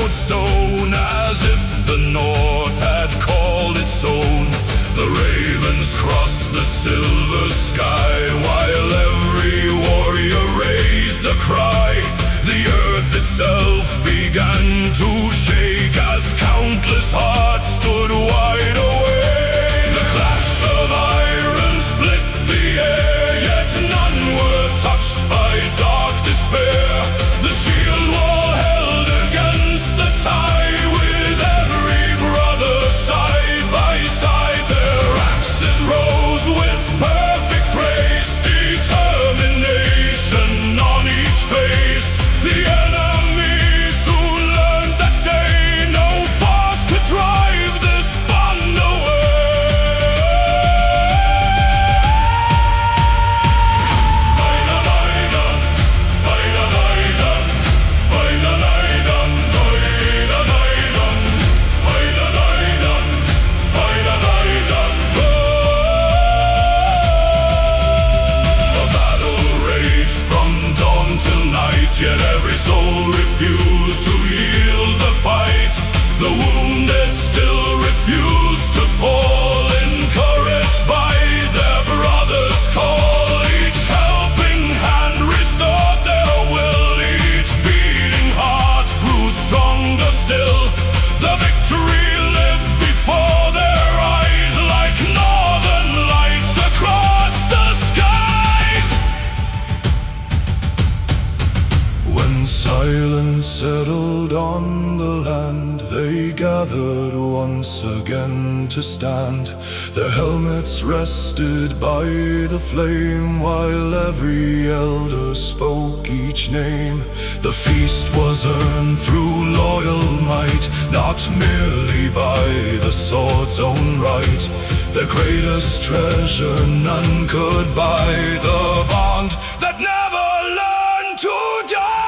Stone as if the north had called its own. The ravens crossed the silver sky while every warrior raised the cry. The earth itself began to shake as countless hearts stood wide awake. The clash of iron split the air, yet none were touched by dark despair. The shield wall held against the tide, with every brother side by side. Their axes rose with perfect grace, determination on each face. The enemy soon learned that day no force could drive this bond away. Yet every soul refused to yield the fight. The wounded still refused to fall, encouraged by their brother's call. Each helping hand restored their will, each beating heart grew stronger still. The victory lives before their eyes like northern lights across the skies. When silence settled on the land, they gathered once again to stand. Their helmets rested by the flame, while every elder spoke each name. The feast was earned through loyal might, not merely by the sword's own right. The greatest treasure none could buy, the bond that never learned to die.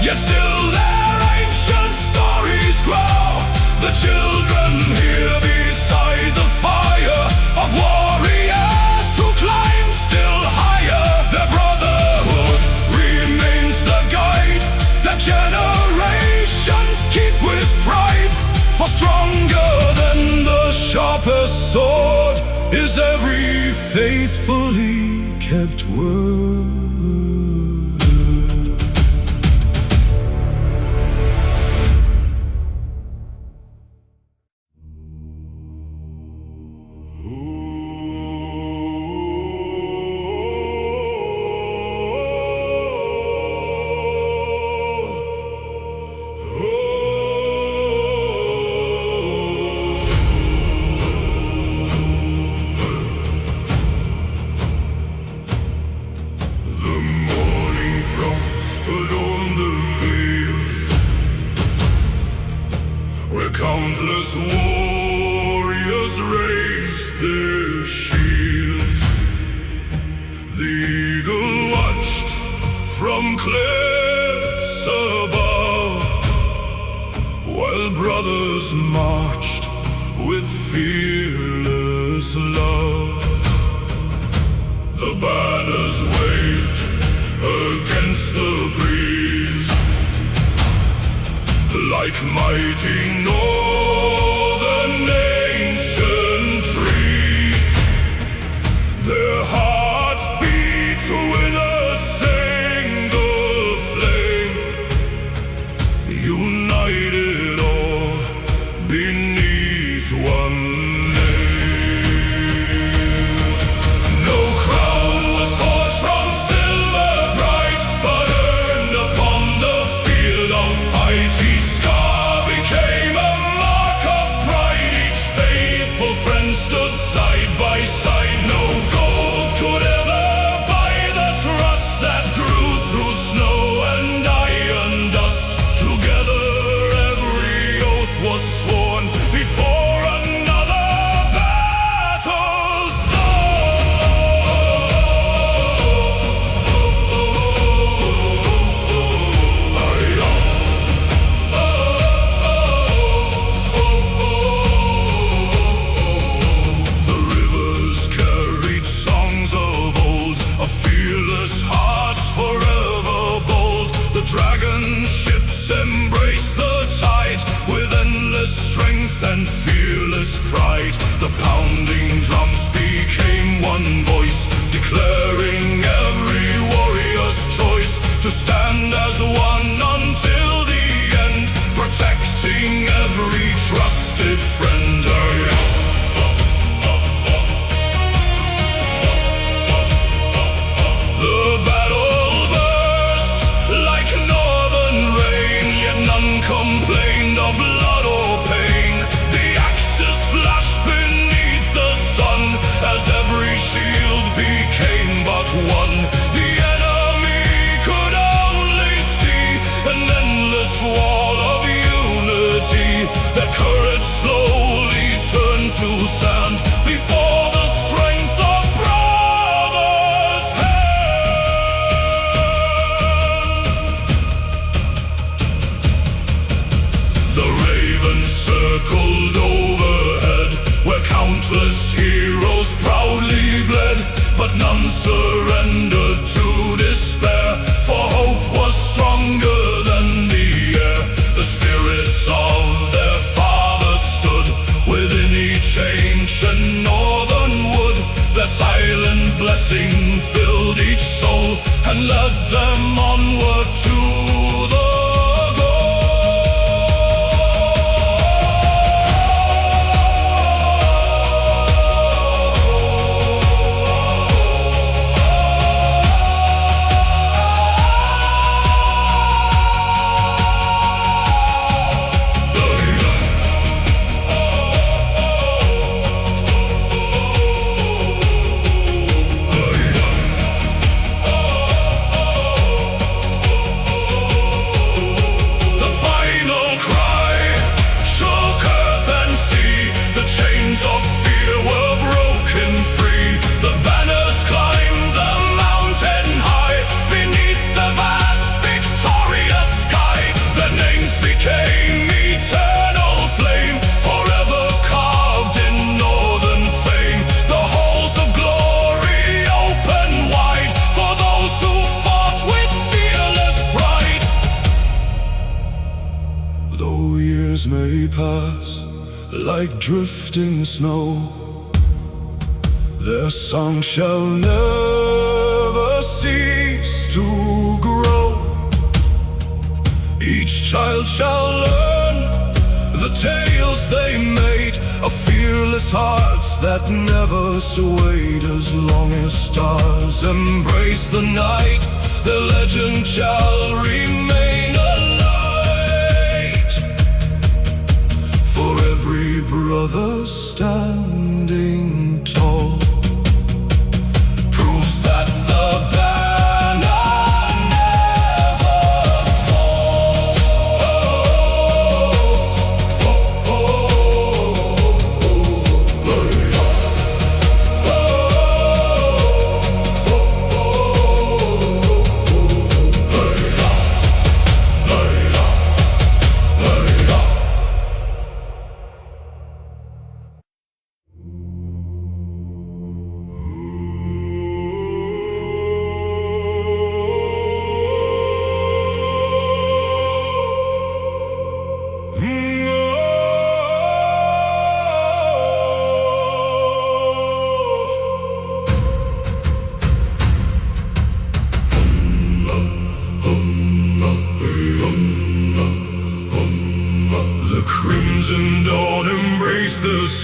Yet still their ancient stories grow. The children here beside the fire of warriors who from cliffs above, while brothers marched with fearless love. The banners waved against the breeze, like mighty northern ancient trees. Their hearts beat with a single flame, united all beneath one name. No crown was forged from silver bright, but earned upon the field of fight. Each scar became a mark of pride. Each faithful friend stood side by side. No gold could ever buy the trust that grew through snow and iron dust. Together every oath was sworn before another battle's The rivers carried songs of old, of fearless hearts forever bold. The dragon ships embraced the tide with endless strength and fearless pride. The pounding drums became one voice, declaring every warrior's choice to stand as one until the end, protecting every trusted friend. The battle burst like northern rain, yet none complained of blood or pain. The axes flashed beneath the sun as every shield became but one. The enemy could only see an endless wall of unity. Their courage slowly turned to sand before the strength of brothers' hand. The ravens circled overhead, where countless heroes proudly bled, but none surrendered to despair, for hope was stronger than the air. The spirits of their fathers stood within each ancient northern wood. Their silent blessing filled each soul and led them onward to the may pass like drifting snow, their song shall never cease to grow. Each child shall learn the tales they made, of fearless hearts that never swayed. As long as stars embrace the night, their legend shall remain a light for every brother standing tall. Proves that the banner never falls.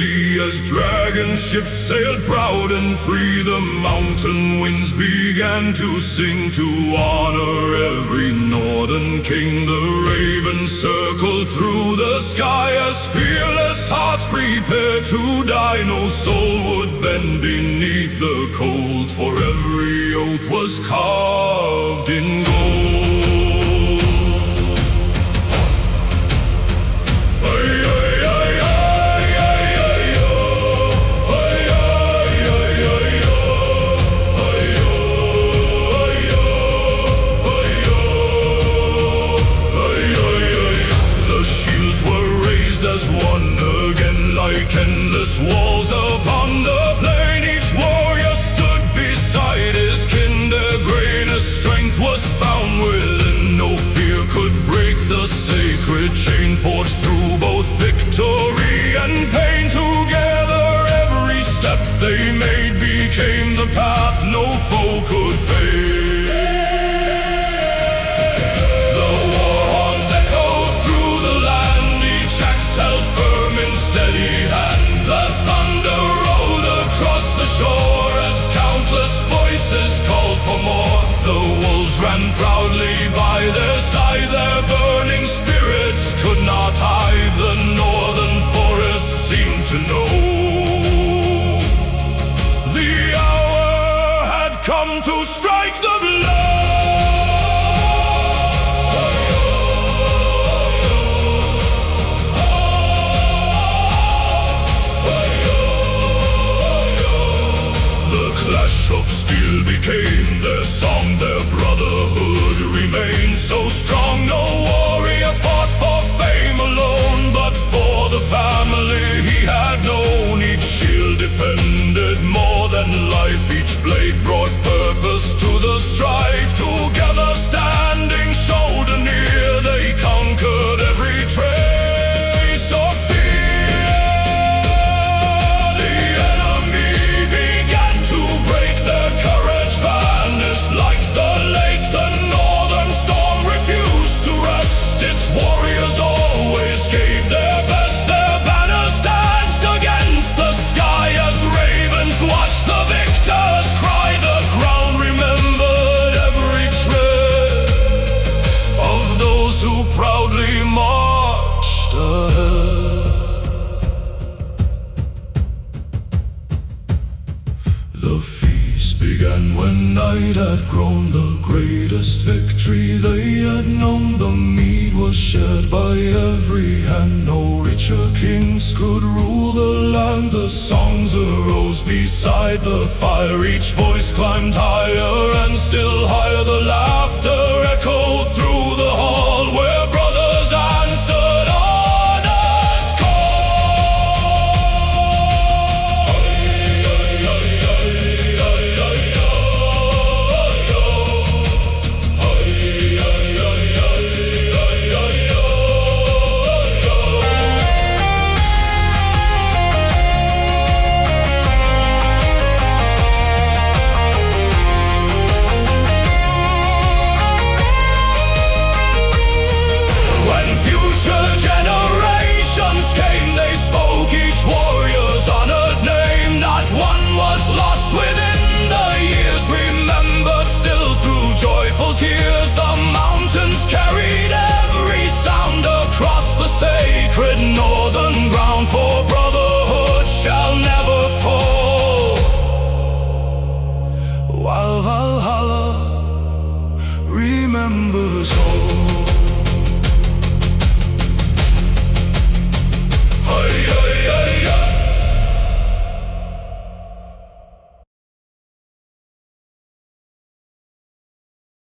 sea as dragon ships sailed proud and free. The mountain winds began to sing to honor every northern king. The ravens circled through the sky as fearless hearts prepared to die. No soul would bend beneath the cold, for every oath was carved in gold. Endless walls upon the plain, each warrior stood beside his kin. Their greatest strength was found within. No fear could break the sacred chain, forged through both victory and pain. Together every step they made became the path no foe could fade. The war horns echoed through the land, each axe held firm and steady hand. The thunder rolled across the shore as countless voices called for more. The wolves ran proudly by their side, their burning spirits could not hide. The northern forest seemed to know the hour had come to strike the blow. Of steel became their song, their brotherhood remained so strong. No warrior fought for fame alone, but for the family he had known. Each shield defended more than life, each blade brought purpose to the strife. Together standing shoulder near, they conquered every trace of fear. Like the lake, the northern storm refused to rest. Its warriors always gave their best. Their banners danced against the sky as ravens watched the victors cry. The ground remembered every tread of those who proudly marched ahead. The feast began when night had grown. The greatest victory they had known. The mead was shared by every hand. No richer kings could rule the land. The songs arose beside the fire. Each voice climbed higher and still higher. The laughter echoed through the hall where brothers answered honor's tears.